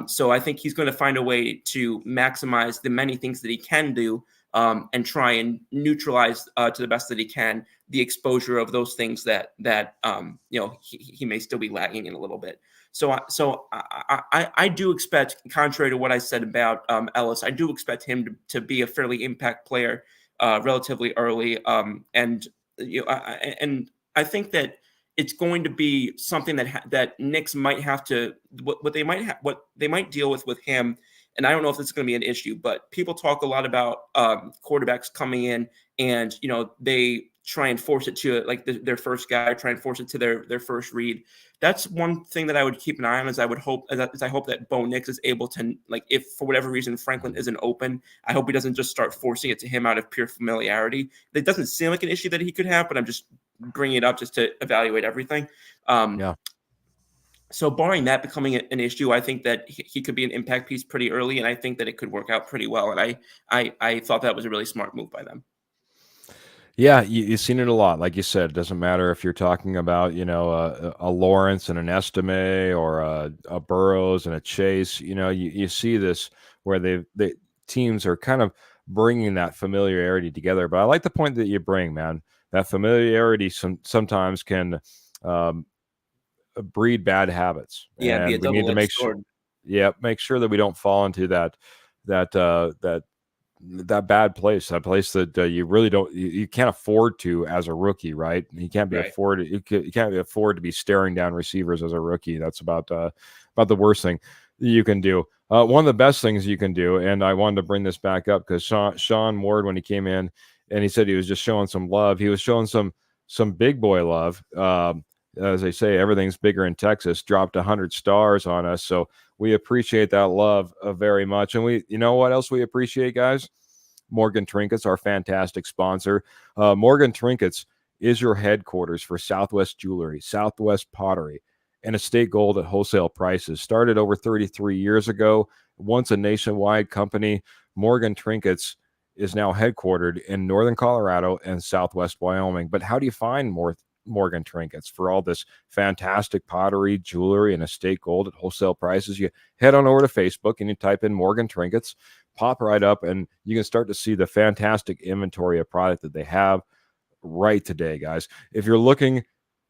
So I think he's going to find a way to maximize the many things that he can do, and try and neutralize to the best that he can the exposure of those things that you know, he may still be lagging in a little bit. So I do expect, contrary to what I said about Ellis, I do expect him to be a fairly impact player relatively early. And you know, I think that it's going to be something that Knicks might have to what they might deal with him. And I don't know if this is going to be an issue, but people talk a lot about quarterbacks coming in and, you know, they try and force it to like their first guy, try and force it to their first read. That's one thing that I would keep an eye on. I hope that Bo Nix is able to, like, if for whatever reason Franklin isn't open, I hope he doesn't just start forcing it to him out of pure familiarity. It doesn't seem like an issue that he could have, but I'm just bringing it up just to evaluate everything. Yeah. So barring that becoming an issue, I think that he could be an impact piece pretty early, and I think that it could work out pretty well. And I thought that was a really smart move by them. Yeah, you've seen it a lot. Like you said, it doesn't matter if you're talking about, you know, a Lawrence and an Estime, or a Burrows and a Chase. You know, you see this where the teams are kind of bringing that familiarity together. But I like the point that you bring, man. That familiarity sometimes can breed bad habits. Yeah, and be a we need to make sword. make sure that we don't fall into that bad place, that place that you really don't, you can't afford to as a rookie, right? You can't be you can't afford to be staring down receivers as a rookie. That's about the worst thing you can do. One of the best things you can do, and I wanted to bring this back up because Sean Ward, when he came in and he said he was just showing some love, he was showing some big boy love. as they say, everything's bigger in Texas, dropped 100 stars on us. So we appreciate that love very much. And you know what else we appreciate, guys? Morgan Trinkets, our fantastic sponsor. Morgan Trinkets is your headquarters for Southwest Jewelry, Southwest Pottery, and Estate Gold at wholesale prices. Started over 33 years ago, once a nationwide company. Morgan Trinkets is now headquartered in northern Colorado and southwest Wyoming. But how do you find Morgan Trinkets for all this fantastic pottery, jewelry, and estate gold at wholesale prices? You head on over to Facebook and you type in Morgan Trinkets, pop right up, and you can start to see the fantastic inventory of product that they have right today, guys. If you're looking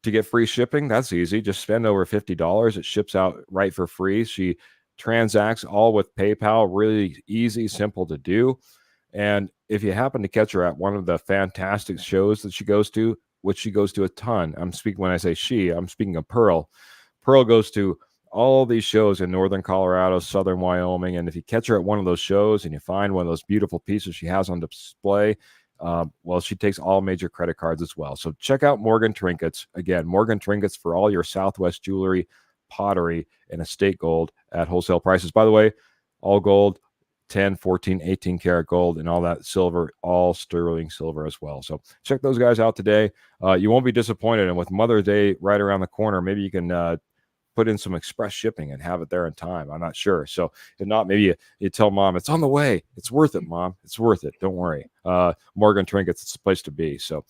to get free shipping, that's easy. Just spend over $50. It ships out right for free. She transacts all with PayPal. Really easy, simple to do. And if you happen to catch her at one of the fantastic shows that she goes to, which she goes to a ton, when I say she, I'm speaking of Pearl. Pearl goes to all these shows in northern Colorado, southern Wyoming. And if you catch her at one of those shows and you find one of those beautiful pieces she has on display, well, she takes all major credit cards as well. So check out Morgan Trinkets. Again, Morgan Trinkets for all your Southwest jewelry, pottery, and estate gold at wholesale prices. By the way, all gold, 10, 14, 18 karat gold, and all that silver, all sterling silver as well. So check those guys out today. You won't be disappointed. And with Mother's Day right around the corner, maybe you can put in some express shipping and have it there in time. I'm not sure. So if not, maybe you tell mom it's on the way. It's worth it, mom. It's worth it. Don't worry. Morgan Trinkets, it's the place to be. So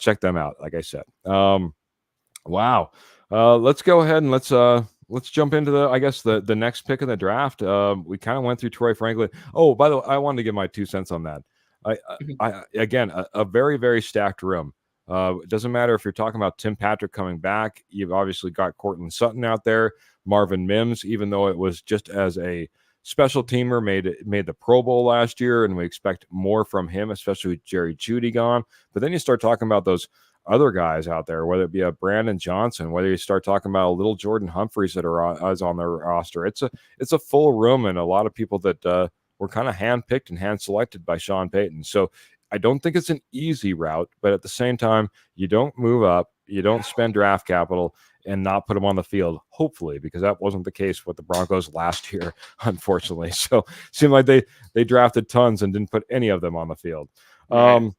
check them out. Like I said. Wow. Let's go ahead and let's jump into the next pick of the draft. We kind of went through Troy Franklin. Oh, by the way, I wanted to give my 2 cents on that. I again, a very, very stacked room. It doesn't matter if you're talking about Tim Patrick coming back. You've obviously got Cortland Sutton out there, Marvin Mims, even though it was just as a special teamer, made the Pro Bowl last year, and we expect more from him, especially with Jerry Jeudy gone. But then you start talking about those other guys out there, whether it be a Brandon Johnson, whether you start talking about a little Jordan Humphreys that are on their roster. It's a full room, and a lot of people that were kind of handpicked and hand selected by Sean Payton. So I don't think it's an easy route, but at the same time, you don't move up, you don't spend draft capital and not put them on the field, hopefully, because that wasn't the case with the Broncos last year, unfortunately. So it seemed like they drafted tons and didn't put any of them on the field. Right.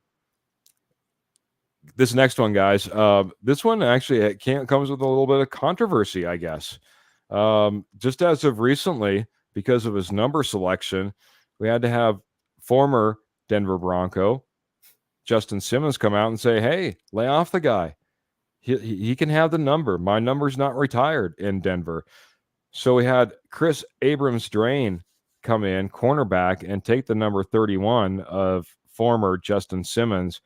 This next one, guys, this one actually comes with a little bit of controversy, I guess. Just as of recently, because of his number selection, we had to have former Denver Bronco Justin Simmons come out and say, hey, lay off the guy. He can have the number. My number's not retired in Denver. So we had Chris Abrams-Drain come in, cornerback, and take the number 31 of former Justin Simmons.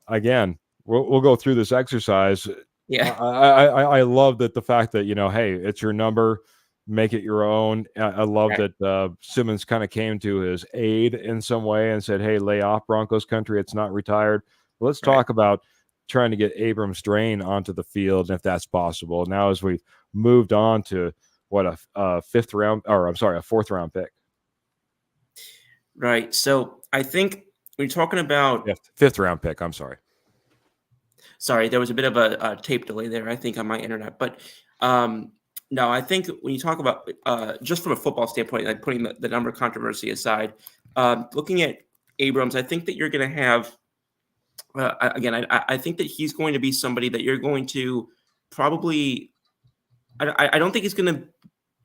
Again, we'll go through this exercise. Yeah, I love that the fact that, hey, it's your number, make it your own. I love that Simmons kind of came to his aid in some way and said, hey, lay off Broncos country. It's not retired. Let's talk about trying to get Abrams-Drain onto the field, if that's possible. Now, as we've moved on to a fourth round pick. Right. So I think we're talking about fifth round pick. I'm sorry. Sorry, there was a bit of a tape delay there, I think, on my internet. But no, I think when you talk about just from a football standpoint, like putting the number controversy aside, looking at Abrams, I think that you're going to have again. I think that he's going to be somebody that you're going to probably. I don't think he's going to.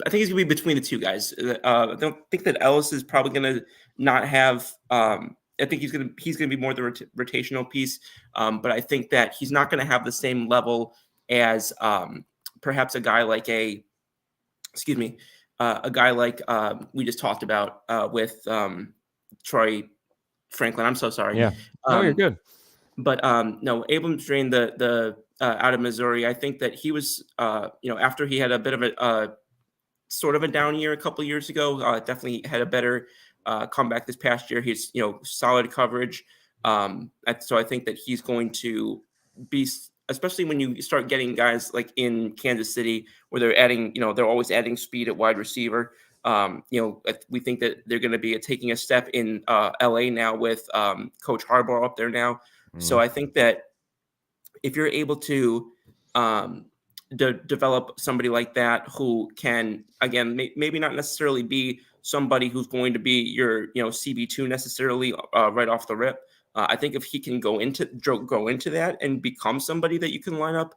I think he's going to be between the two guys. I don't think that Ellis is probably going to not have. I think he's going to be more the rotational piece, but I think that he's not going to have the same level as perhaps a guy like a guy like we just talked about with Troy Franklin. I'm so sorry. Yeah, no, you're good. But no, Abrams-Drain, the out of Missouri. I think that he was after he had a bit of a sort of a down year a couple of years ago, definitely had a better comeback this past year. He's solid coverage. So I think that he's going to be, especially when you start getting guys like in Kansas City where they're adding, they're always adding speed at wide receiver. We think that they're going to be taking a step in LA now with Coach Harbaugh up there now. So I think that if you're able to develop somebody like that who can, again, maybe not necessarily be somebody who's going to be your CB2 necessarily right off the rip. I think if he can go into that and become somebody that you can line up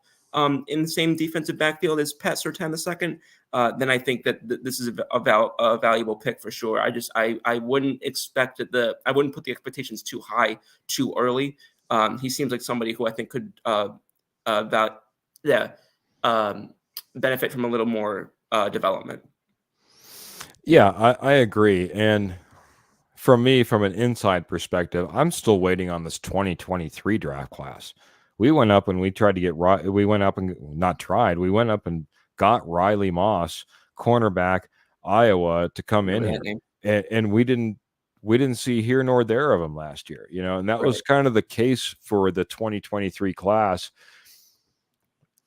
in the same defensive backfield as Pat Surtain II, then I think that this is a valuable pick for sure. I wouldn't I wouldn't put the expectations too high too early. He seems like somebody who I think could benefit from a little more development. Yeah, I agree. And from an inside perspective, I'm still waiting on this 2023 draft class. We went up and we tried to get we went up and not tried. We went up and got Riley Moss, cornerback, Iowa, to come in here, and we didn't see here nor there of him last year. And that was kind of the case for the 2023 class.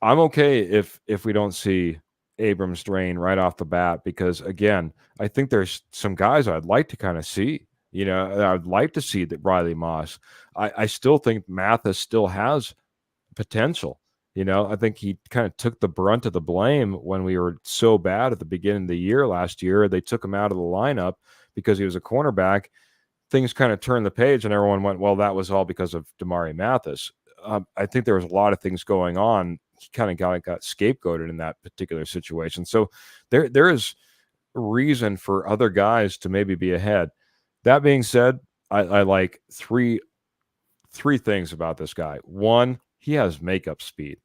I'm okay if we don't see Abrams Drain right off the bat, because again, I think there's some guys I'd like to kind of see. I'd like to see that Riley Moss. I still think Mathis still has potential. I think he kind of took the brunt of the blame when we were so bad at the beginning of the year last year. They took him out of the lineup because he was a cornerback. Things kind of turned the page and everyone went, well, that was all because of Damari Mathis. I think there was a lot of things going on. He kind of got scapegoated in that particular situation. So there is reason for other guys to maybe be ahead. That being said, I like three things about this guy. One, he has makeup speed.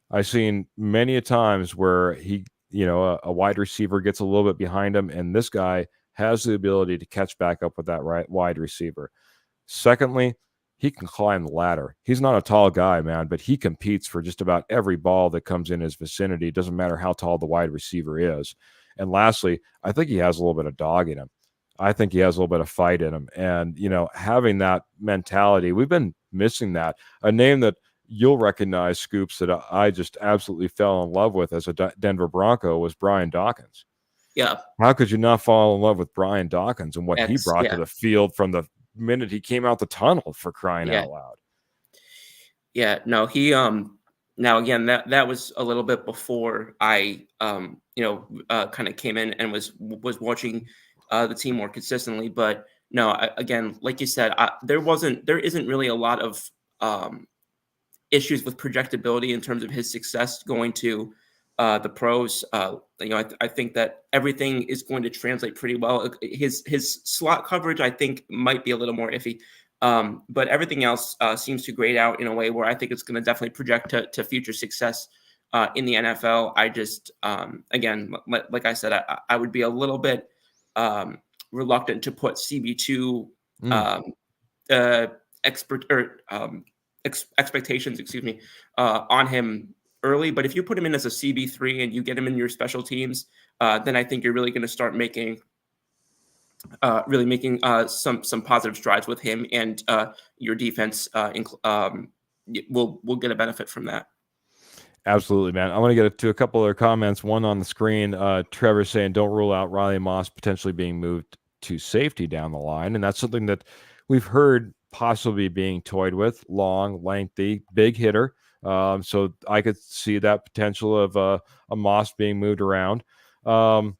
I've seen many a times where he, a wide receiver gets a little bit behind him, and this guy has the ability to catch back up with that right wide receiver. Secondly, he can climb the ladder. He's not a tall guy, man, but he competes for just about every ball that comes in his vicinity. It doesn't matter how tall the wide receiver is. And lastly, I think he has a little bit of dog in him. I think he has a little bit of fight in him. And, having that mentality, we've been missing that. A name that you'll recognize, Scoops, that I just absolutely fell in love with as a Denver Bronco was Brian Dawkins. Yeah. How could you not fall in love with Brian Dawkins and what he brought to the field from the minute he came out the tunnel, for crying out loud? Yeah, no, he now again that was a little bit before I kind of came in and was watching the team more consistently. But no, again, like you said, there isn't really a lot of issues with projectability in terms of his success going to the pros. I think that everything is going to translate pretty well. His slot coverage, I think, might be a little more iffy, but everything else seems to grade out in a way where I think it's going to definitely project to future success in the NFL. I just, again, like I said, I would be a little bit reluctant to put CB2 expectations, on him early. But if you put him in as a CB3 and you get him in your special teams, then I think you're really going to start making some positive strides with him, and your defense will get a benefit from that. Absolutely, man. I want to get to a couple other comments. One on the screen, Trevor saying, don't rule out Riley Moss potentially being moved to safety down the line. And that's something that we've heard possibly being toyed with. Long, lengthy, big hitter. So I could see that potential of a Moss being moved around. A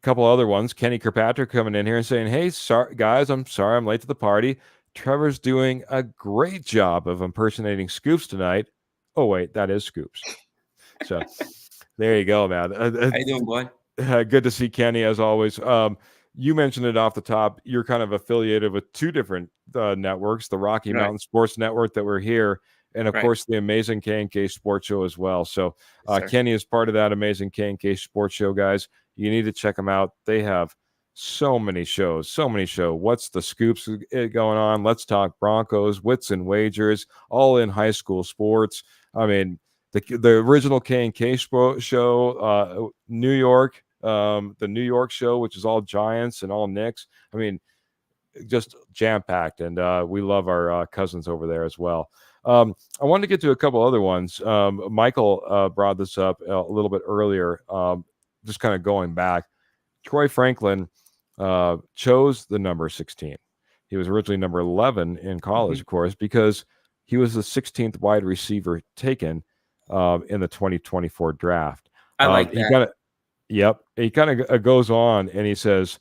couple other ones. Kenny Kirkpatrick coming in here and saying, hey, sorry, guys, I'm sorry I'm late to the party. Trevor's doing a great job of impersonating Scoops tonight. Oh, wait, that is Scoops. So there you go, man. How you doing, boy? Good to see Kenny, as always. You mentioned it off the top. You're kind of affiliated with two different networks, the Rocky Mountain Sports Network that we're here, and of course the amazing K&K Sports Show as well. So Kenny is part of that amazing K&K Sports Show, guys. You need to check them out. They have so many shows. What's the Scoops going on? Let's talk Broncos, Wits and Wagers, all in high school sports. I mean, the original K&K show, New York, the New York show, which is all Giants and all Knicks. I mean, just jam-packed, and we love our cousins over there as well. I wanted to get to a couple other ones. Michael brought this up a little bit earlier, just kind of going back. Troy Franklin chose the number 16. He was originally number 11 in college, of course, because he was the 16th wide receiver taken in the 2024 draft. I like He that. kind of, yep, he kind of goes on and he says,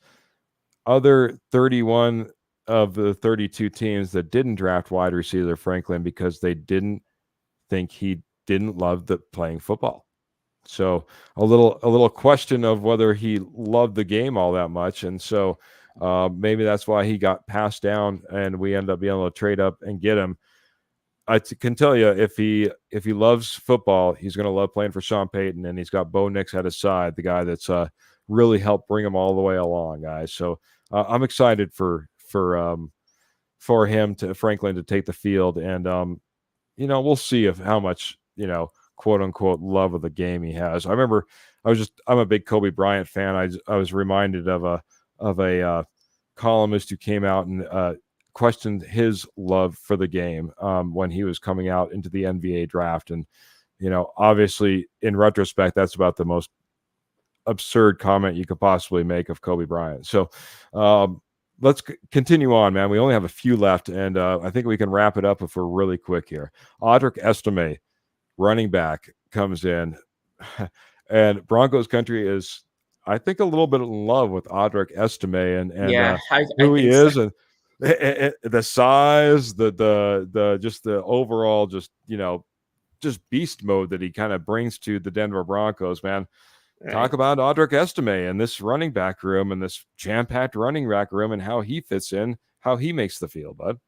other 31 of the 32 teams that didn't draft wide receiver Franklin because they didn't think he didn't love the playing football. So a little question of whether he loved the game all that much, and so maybe that's why he got passed down, and we end up being able to trade up and get him. I can tell you, if he loves football, he's going to love playing for Sean Payton, and he's got Bo Nix at his side, the guy that's really helped bring him all the way along, guys. So I'm excited for him to Franklin to take the field, and we'll see if how much quote unquote love of the game he has. I remember I'm a big Kobe Bryant fan. I was reminded of a columnist who came out and questioned his love for the game when he was coming out into the NBA draft. And, obviously in retrospect, that's about the most absurd comment you could possibly make of Kobe Bryant. So let's continue on, man. We only have a few left, and I think we can wrap it up if we're really quick here. Audric Estime, running back, comes in, and Broncos country is, I think, a little bit in love with Audric Estime and I who he think so. is, and the size, the just the overall, just beast mode that he kind of brings to the Denver Broncos, man. Right. Talk about Audric Estime and this running back room and this jam-packed running back room and how he fits in, how he makes the field, bud.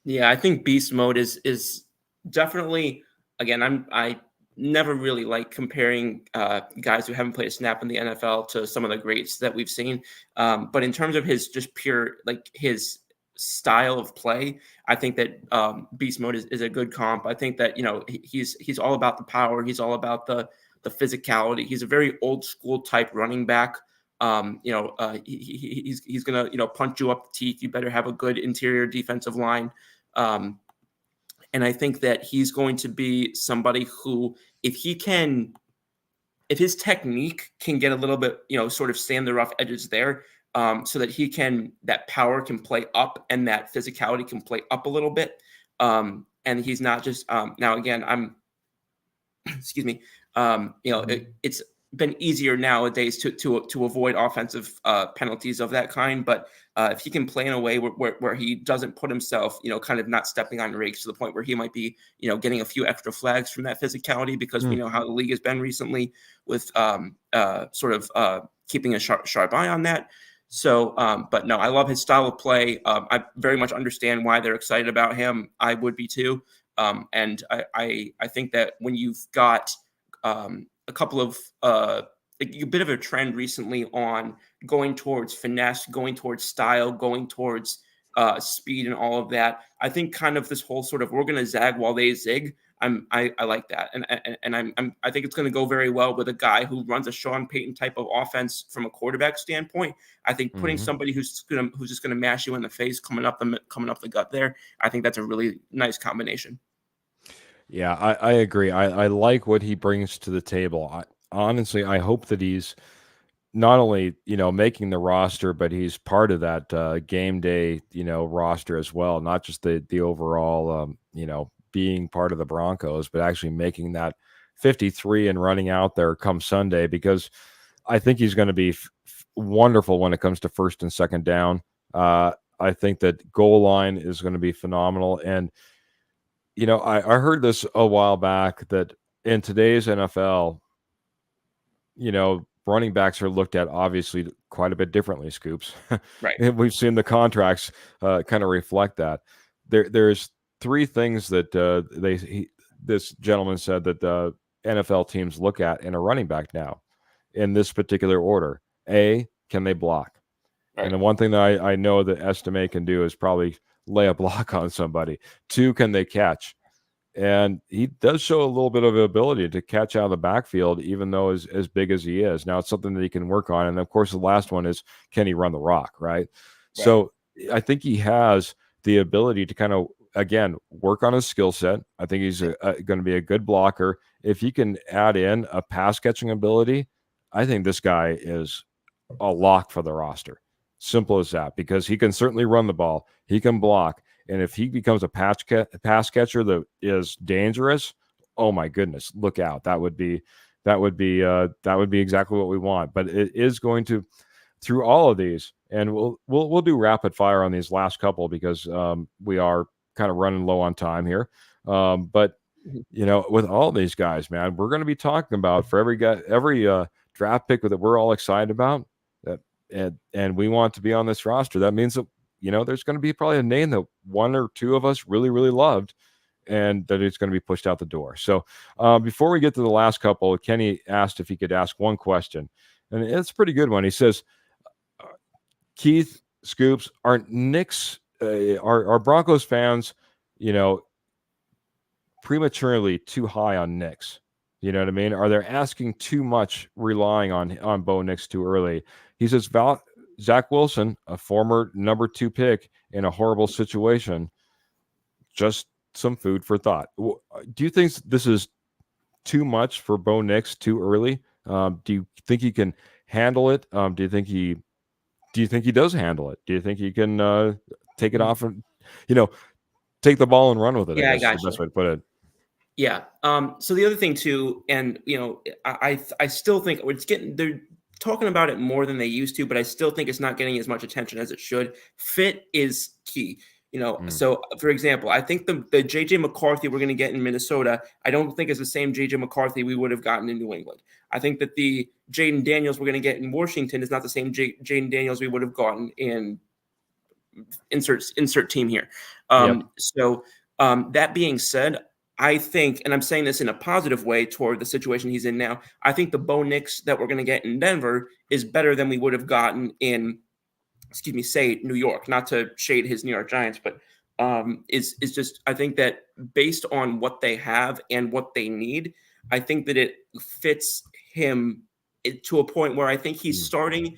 Yeah, I think beast mode is definitely, again, I never really like comparing guys who haven't played a snap in the NFL to some of the greats that we've seen. But in terms of his just pure, like his style of play, I think that beast mode is a good comp. I think that, he's all about the power. He's all about the physicality. He's a very old school type running back. He's gonna punch you up the teeth. You better have a good interior defensive line. And I think that he's going to be somebody who, if his technique can get a little bit, sort of stand the rough edges there, so that that power can play up and that physicality can play up a little bit. And he's not just, now again, excuse me, it's been easier nowadays to avoid offensive penalties of that kind. But if he can play in a way where he doesn't put himself, kind of not stepping on rakes to the point where he might be, getting a few extra flags from that physicality, because we know how the league has been recently with sort of keeping a sharp eye on that. So, but no, I love his style of play. I very much understand why they're excited about him. I would be too. And I think that when you've got a couple of a bit of a trend recently on going towards finesse, going towards style, going towards speed and all of that, I think kind of this whole sort of, we're going to zag while they zig. I like that, and I think it's going to go very well with a guy who runs a Sean Payton type of offense from a quarterback standpoint. I think putting somebody who's just going to mash you in the face, coming up the gut there, I think that's a really nice combination. Yeah, I agree. I like what he brings to the table. Honestly, I hope that he's not only making the roster, but he's part of that game day roster as well. Not just the overall being part of the Broncos, but actually making that 53 and running out there come Sunday, because I think he's going to be wonderful when it comes to first and second down. I think that goal line is going to be phenomenal. And I heard this a while back that in today's NFL, running backs are looked at obviously quite a bit differently, Scoops. Right. And we've seen the contracts kind of reflect that. There's three things that this gentleman said that NFL teams look at in a running back now in this particular order. A, can they block? Right. And the one thing that I know that Estime can do is probably lay a block on somebody. Two, can they catch? And he does show a little bit of ability to catch out of the backfield, even though as big as he is. Now, it's something that he can work on. And of course, the last one is, can he run the rock, right? So I think he has the ability to kind of, again, work on his skill set. I think he's going to be a good blocker. If he can add in a pass catching ability, I think this guy is a lock for the roster. Simple as that, because he can certainly run the ball. He can block. And if he becomes a pass catcher that is dangerous, oh my goodness, look out. That would be exactly what we want. But it is going to, through all of these, and we'll do rapid fire on these last couple because we are kind of running low on time here. But with all these guys, man, we're going to be talking about for every guy, every draft pick that we're all excited about, that and we want to be on this roster. That means that there's going to be probably a name that one or two of us really, really loved, and that it's going to be pushed out the door. So before we get to the last couple, Kenny asked if he could ask one question, and it's a pretty good one. He says, Keith, Scoops, are Knicks, are Broncos fans, prematurely too high on Knicks? You know what I mean? Are they asking too much, relying on Bo Nix too early? He says, Zach Wilson, a former number 2 pick in a horrible situation, just some food for thought. Do you think this is too much for Bo Nix too early? Do you think he can handle it? Do you think he does handle it? Do you think he can take it off and take the ball and run with it? Yeah, I guess is the best way to put it. Yeah. So the other thing too, and I still think they're talking about it more than they used to, but I still think it's not getting as much attention as it should. Fit is key. So for example, I think the JJ McCarthy we're going to get in Minnesota, I don't think is the same JJ McCarthy we would have gotten in New England. I think that the Jaden Daniels we're going to get in Washington is not the same Jaden Daniels we would have gotten in insert team here. So that being said, I think, and I'm saying this in a positive way toward the situation he's in now, I think the Bo Nix that we're going to get in Denver is better than we would have gotten in, say New York. Not to shade his New York Giants, but is just, I think that based on what they have and what they need, I think that it fits him to a point where I think he's starting.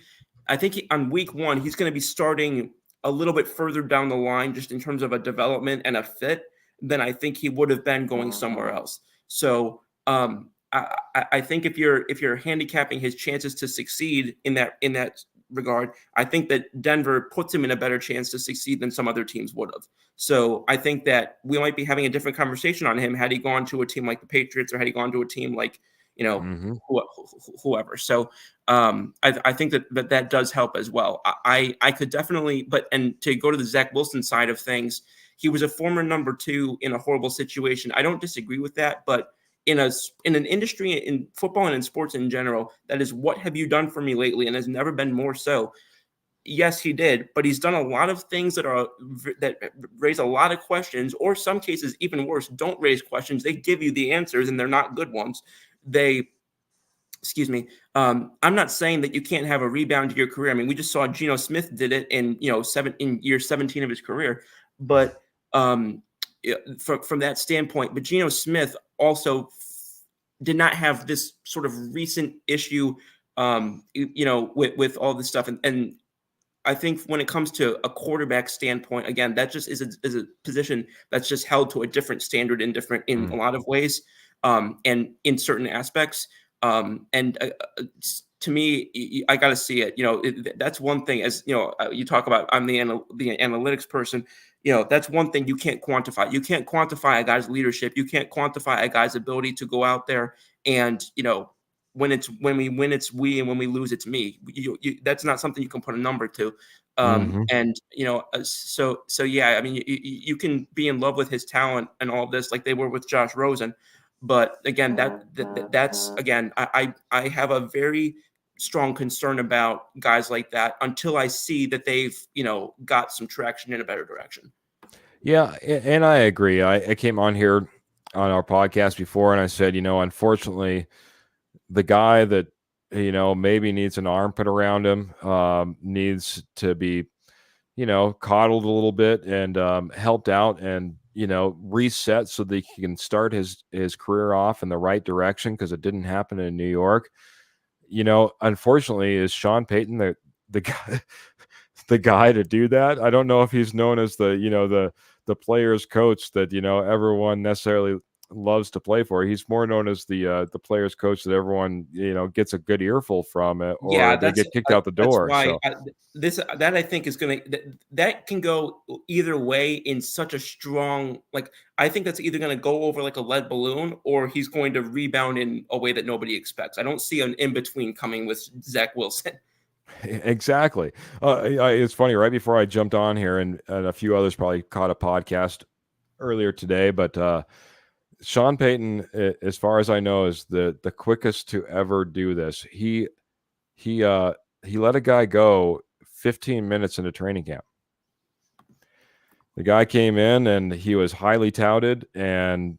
I think on week 1 he's going to be starting a little bit further down the line, just in terms of a development and a fit, than I think he would have been going somewhere else. So I think if you're handicapping his chances to succeed in that regard, I think that Denver puts him in a better chance to succeed than some other teams would have. So I think that we might be having a different conversation on him had he gone to a team like the Patriots, or had he gone to a team like whoever. So I think that does help as well. I could definitely, and to go to the Zach Wilson side of things, he was a former number 2 in a horrible situation. I don't disagree with that, but in an industry, in football and in sports in general, that is what have you done for me lately, and has never been more so. Yes, he did, but he's done a lot of things that raise a lot of questions, or some cases even worse, don't raise questions. They give you the answers, and they're not good ones. I'm not saying that you can't have a rebound to your career. I mean, we just saw Geno Smith did it in year 17 of his career, but from that standpoint, but Geno Smith also did not have this sort of recent issue, with all this stuff. And I think when it comes to a quarterback standpoint, again, that just is a position that's just held to a different standard in a lot of ways, and in certain aspects. To me, I got to see it. That's one thing. As you talk about, I'm the analytics person. That's one thing you can't quantify. You can't quantify a guy's leadership. You can't quantify a guy's ability to go out there and, when we win, it's we, and when we lose, it's me. That's not something you can put a number to. And, so yeah, I mean, you can be in love with his talent and all of this, like they were with Josh Rosen. But again, that's again, I have a very strong concern about guys like that until I see that they've, got some traction in a better direction. Yeah, and I agree. I came on here on our podcast before, and I said, unfortunately, the guy that maybe needs an arm put around him, needs to be coddled a little bit and helped out and reset so that he can start his career off in the right direction, because it didn't happen in New York. Unfortunately, is Sean Payton the guy the guy to do that? I don't know if he's known as the players coach that everyone necessarily loves to play for. He's more known as the players coach that everyone gets a good earful from it, Yeah, or they get kicked out the that's door. why So that I think is gonna that can go either way in such a strong like I think that's either gonna go over like a lead balloon or he's going to rebound in a way that nobody expects. I don't see an in between coming with Zach Wilson. exactly. It's funny. Right before I jumped on here, and a few others probably caught a podcast earlier today, but Sean Payton, as far as I know, is the quickest to ever do this. He uh he let a guy go 15 minutes into training camp. The guy came in and he was highly touted, and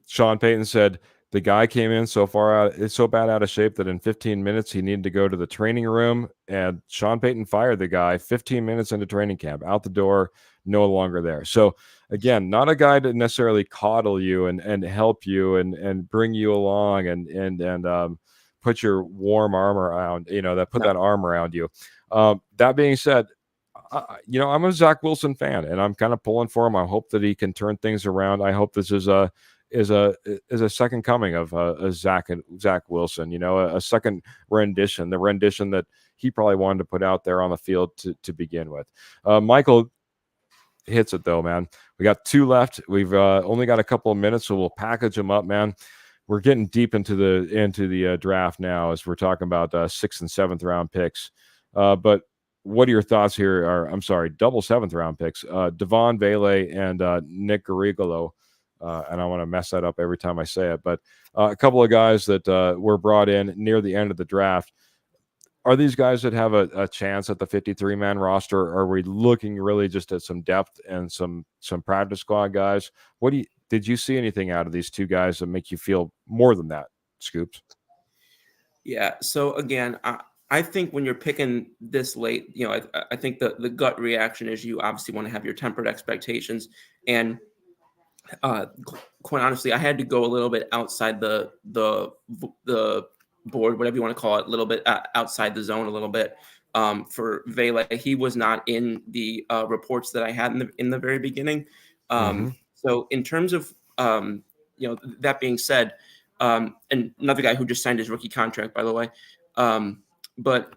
Sean Payton said the guy came in so far out, it's so bad out of shape that in 15 minutes he needed to go to the training room, and Sean Payton fired the guy 15 minutes into training camp, out the door, no longer there. So again, not a guy to necessarily coddle you and help you and bring you along and put your warm arm around, that put No. that arm around you. That being said, I'm a Zach Wilson fan, and I'm kind of pulling for him. I hope that he can turn things around. I hope this is a second coming of a Zach Wilson. A second rendition, the rendition that he probably wanted to put out there on the field to begin with. Michael hits it though, man. We got 2 left. We've only got a couple of minutes, so we'll package them up, man. We're getting deep into the draft now as we're talking about 6th and 7th round picks. But what are your thoughts here? I'm sorry, double 7th round picks. Devon Vele and Nick Garigolo. And I want to mess that up every time I say it. But a couple of guys that were brought in near the end of the draft. Are these guys that have a chance at the 53-man roster? Or are we looking really just at some depth and some practice squad guys? Did you see anything out of these 2 guys that make you feel more than that, Scoops? Yeah. So again, I think when you're picking this late, I think the gut reaction is you obviously want to have your tempered expectations. And quite honestly, I had to go a little bit outside the board, whatever you want to call it, a little bit outside the zone, a little bit. For Vele, he was not in the reports that I had in the very beginning. So in terms of that being said, and another guy who just signed his rookie contract, by the way, but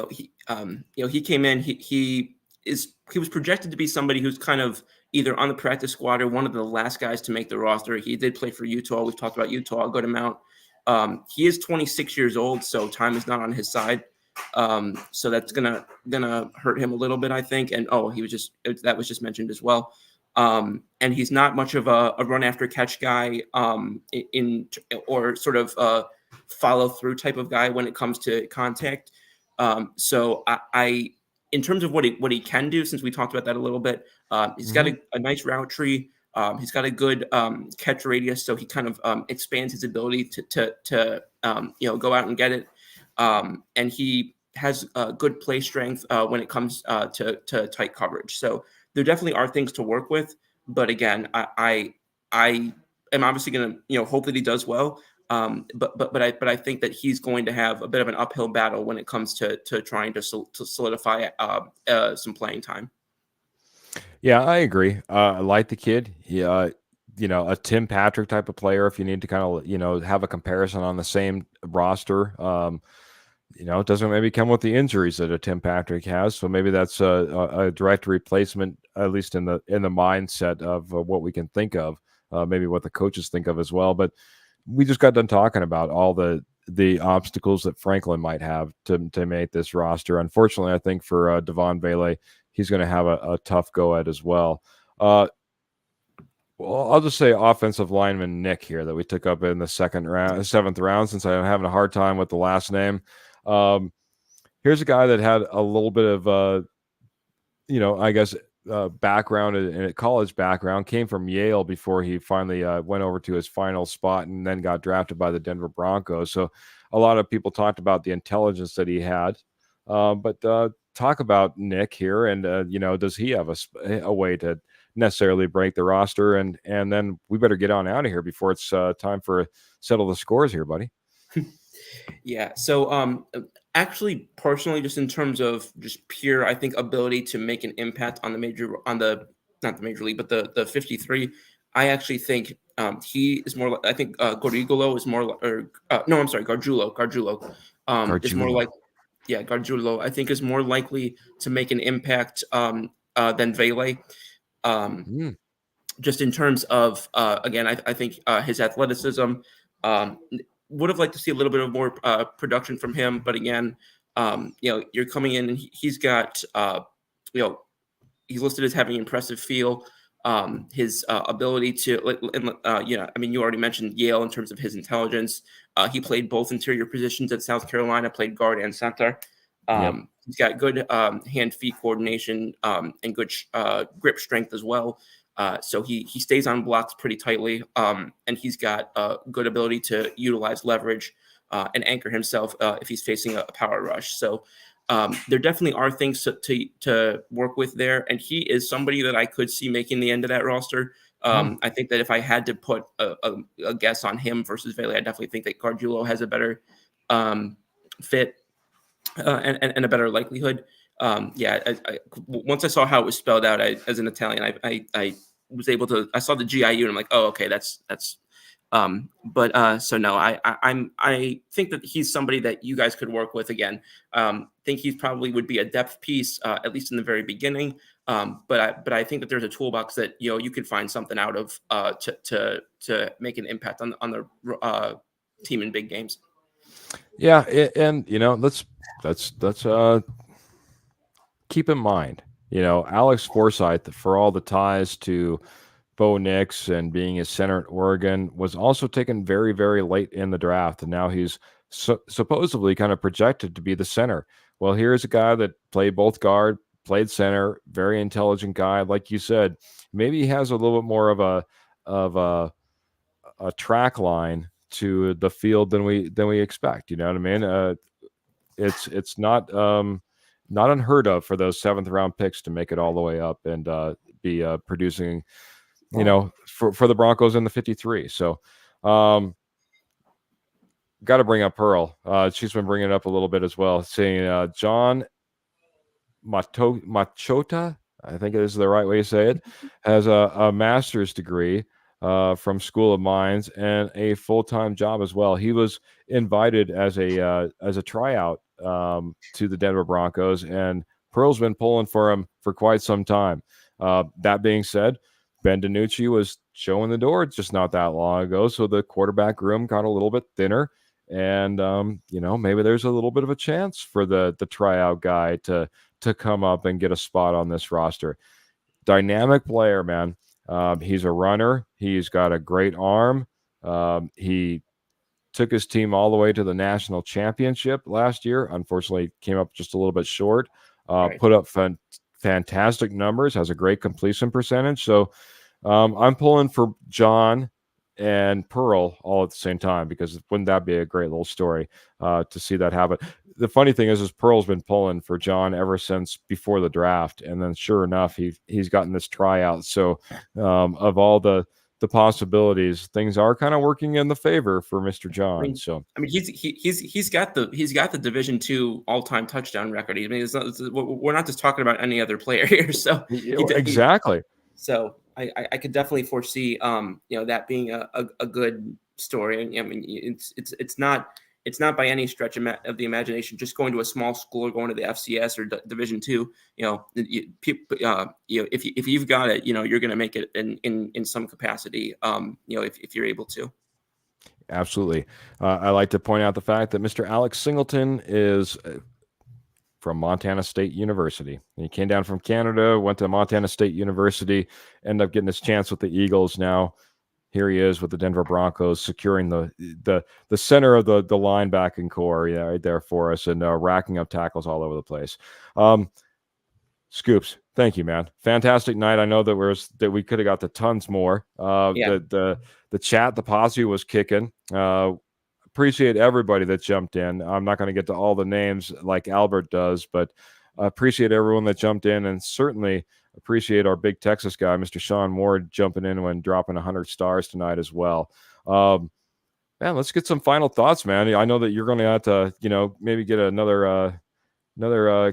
he came in. He was projected to be somebody who's kind of either on the practice squad or one of the last guys to make the roster. He did play for Utah. We've talked about Utah a good amount. He is 26 years old, so time is not on his side. So that's gonna hurt him a little bit, I think. And that was just mentioned as well. And he's not much of a run after catch guy, or sort of follow through type of guy when it comes to contact. So I in terms of what he can do, since we talked about that a little bit, he's got a nice route tree. He's got a good catch radius, so he kind of expands his ability to go out and get it. And he has good play strength when it comes to tight coverage. So there definitely are things to work with. But again, I am obviously going to hope that he does well. But I think that he's going to have a bit of an uphill battle when it comes to trying to solidify some playing time. Yeah, I agree. I like the kid. He, a Tim Patrick type of player. If you need to kind of, have a comparison on the same roster, it doesn't maybe come with the injuries that a Tim Patrick has. So maybe that's a direct replacement, at least in the mindset of what we can think of, maybe what the coaches think of as well. But we just got done talking about all the obstacles that Franklin might have to make this roster. Unfortunately, I think for Devon Vele, he's going to have a tough go at as well. Well, I'll just say offensive lineman Nick here that we took up in the 7th round, since I'm having a hard time with the last name. Here's a guy that had a little bit of, I guess, background in college background, came from Yale before he finally went over to his final spot and then got drafted by the Denver Broncos. So a lot of people talked about the intelligence that he had. But talk about Nick here, and does he have a way to necessarily break the roster? And then we better get on out of here before it's time for settle the scores here, buddy. Yeah. So actually, personally, just in terms of just pure, I think, ability to make an impact on not the major league, but the 53. I actually think he is more. I think Gorigolo is more. No, I'm sorry, Gargiulo. Gargiulo is more Gargiulo. like. Yeah, Gargiulo. I think is more likely to make an impact than Vele. Um, Mm, just in terms of again, I think his athleticism. Um, would have liked to see a little bit of more production from him, but again, you're coming in and he's got you know he's listed as having impressive feel. His ability to, I mean, you already mentioned Yale in terms of his intelligence. He played both interior positions at South Carolina, played guard and center. yep. He's got good hand-feet coordination and good grip strength as well. So he stays on blocks pretty tightly, and he's got a good ability to utilize leverage and anchor himself if he's facing a power rush. So there definitely are things to work with there, and he is somebody that I could see making the end of that roster. Mm, I think that if I had to put a guess on him versus Vele, I definitely think that Gargiulo has a better fit and a better likelihood. Once I saw how it was spelled out, as an Italian, I was able to. I saw the GIU, and I'm like, oh, okay, that's. So no, I think that he's somebody that you guys could work with again. Think he probably would be a depth piece at least in the very beginning. But I think that there's a toolbox that you could find something out of to make an impact on the team in big games. yeah, and let's keep in mind, Alex Forsyth, for all the ties to Bo Nix and being a center at Oregon, was also taken very, very late in the draft. And now he's supposedly kind of projected to be the center. Well, here's a guy that played both guard, played center, very intelligent guy. Like you said, maybe he has a little bit more of a track line to the field than we expect. You know what I mean? It's not unheard of for those 7th round picks to make it all the way up and be producing, for the Broncos in the 53. So, got to bring up Pearl. She's been bringing it up a little bit as well, saying John Machota, I think it is the right way to say it, has a master's degree from School of Mines and a full-time job as well. He was invited as a tryout to the Denver Broncos, and Pearl's been pulling for him for quite some time. That being said, Ben DiNucci was showing the door just not that long ago, so the quarterback room got a little bit thinner. And maybe there's a little bit of a chance for the tryout guy to come up and get a spot on this roster. Dynamic player, man. He's a runner. He's got a great arm. He took his team all the way to the national championship last year. Unfortunately, came up just a little bit short. Right. Put up fantastic numbers. Has a great completion percentage. So I'm pulling for John and Pearl all at the same time, because wouldn't that be a great little story to see that happen? The funny thing is Pearl's been pulling for John ever since before the draft, and then sure enough, he's gotten this tryout. So of all the possibilities, things are kind of working in the favor for Mr. John. He's got the Division II all-time touchdown record. I mean, we're not just talking about any other player here. So exactly. So I could definitely foresee that being a good story. I mean, it's not by any stretch of the imagination just going to a small school or going to the FCS or Division II. If you've got it, you're going to make it in some capacity. If you're able to. Absolutely. I like to point out the fact that Mr. Alex Singleton is from Montana State University. He came down from Canada, went to Montana State University, ended up getting his chance with the Eagles. Now here he is with the Denver Broncos, securing the center of the linebacking core, right there for us, and racking up tackles all over the place. Scoops, thank you, man. Fantastic night. I know that we could have got to tons more. The chat, the posse was kicking. Appreciate everybody that jumped in. I'm not going to get to all the names like Albert does, but appreciate everyone that jumped in, and certainly appreciate our big Texas guy, Mr. Sean Ward, jumping in when dropping 100 stars tonight as well. Man, let's get some final thoughts, man. I know that you're going to have to, maybe get another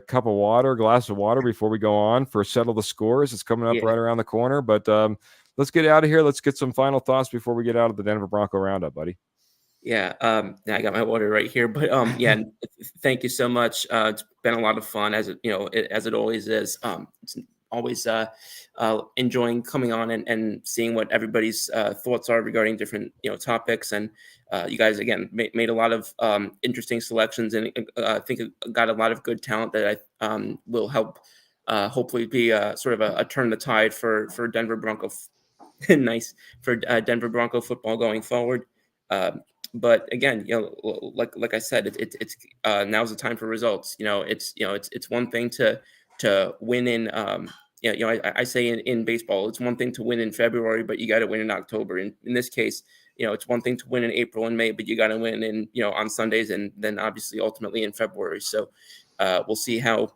cup of water, glass of water before we go on for Settle the Scores. It's coming up right around the corner, but let's get out of here. Let's get some final thoughts before we get out of the Denver Bronco Roundup, buddy. Yeah, I got my water right here, but yeah, thank you so much. It's been a lot of fun, as it always is. It's always enjoying coming on and seeing what everybody's thoughts are regarding different topics. And you guys again made a lot of interesting selections, and I think got a lot of good talent that I will help hopefully be sort of a turn the tide for Denver Bronco. Nice for Denver Bronco football going forward. But again, like I said, it's now's the time for results. It's one thing to win in. I say in baseball, it's one thing to win in February, but you got to win in October. In this case, it's one thing to win in April and May, but you got to win in on Sundays, and then obviously ultimately in February. So we'll see how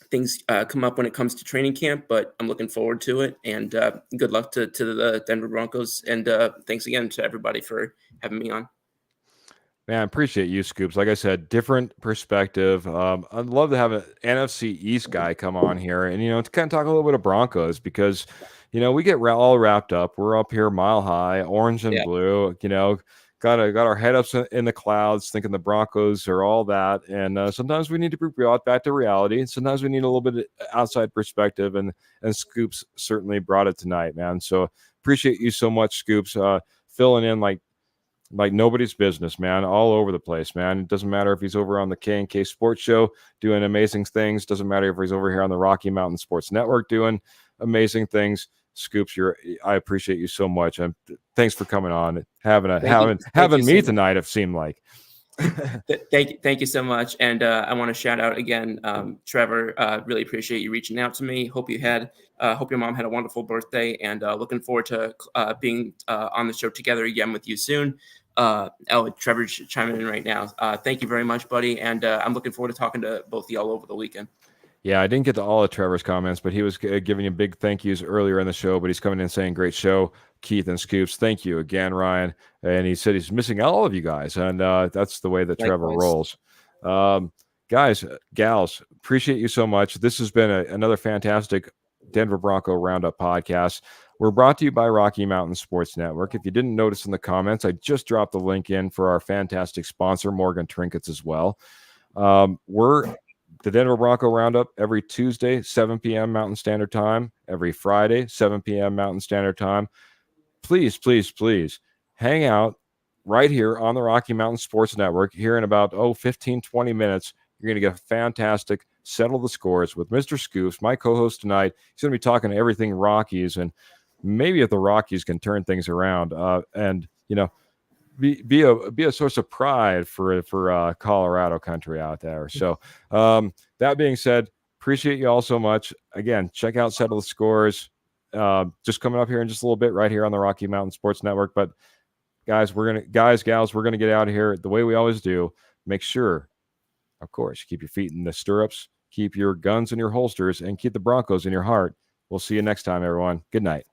things come up when it comes to training camp, but I'm looking forward to it. And good luck to the Denver Broncos. And thanks again to everybody for having me on. Man, I appreciate you, Scoops. Like I said, different perspective. I'd love to have an NFC East guy come on here and, to kind of talk a little bit of Broncos because, we get all wrapped up. We're up here mile high, orange and blue, got our head up in the clouds thinking the Broncos are all that. And sometimes we need to be brought back to reality. And sometimes we need a little bit of outside perspective. And Scoops certainly brought it tonight, man. So appreciate you so much, Scoops, filling in like nobody's business, man, all over the place, man. It doesn't matter if he's over on the K&K Sports Show doing amazing things. Doesn't matter if he's over here on the Rocky Mountain Sports Network doing amazing things. Scoops, I appreciate you so much. And thanks for coming on, having me tonight, it seemed like. Thank you so much. And I want to shout out again, Trevor, really appreciate you reaching out to me. Hope your mom had a wonderful birthday, and looking forward to being on the show together again with you soon. Trevor's chiming in right now. Thank you very much, buddy. And I'm looking forward to talking to both of y'all over the weekend. Yeah, I didn't get to all of Trevor's comments, but he was giving you big thank yous earlier in the show, but he's coming in saying, great show, Keith and Scoops. Thank you again, Ryan. And he said he's missing all of you guys. And that's the way that Trevor rolls. Guys, gals, appreciate you so much. This has been another fantastic Denver Bronco Roundup podcast. We're brought to you by Rocky Mountain Sports Network. If you didn't notice in the comments, I just dropped the link in for our fantastic sponsor, Morgan Trinkets, as well. We're the Denver Bronco Roundup every Tuesday, 7 p.m. Mountain Standard Time, every Friday, 7 p.m. Mountain Standard Time. Please, please, please hang out right here on the Rocky Mountain Sports Network. Here in about 15, 20 minutes, you're going to get a fantastic Settle the Scores with Mr. Scoops, my co-host tonight. He's going to be talking everything Rockies, and maybe if the Rockies can turn things around and, be a source of pride for Colorado country out there. So that being said, appreciate you all so much. Again, check out Settle the Scores. Just coming up here in just a little bit right here on the Rocky Mountain Sports Network. But gals, we're gonna get out of here the way we always do. Make sure, of course, keep your feet in the stirrups, keep your guns in your holsters, and keep the Broncos in your heart. We'll see you next time, everyone. Good night.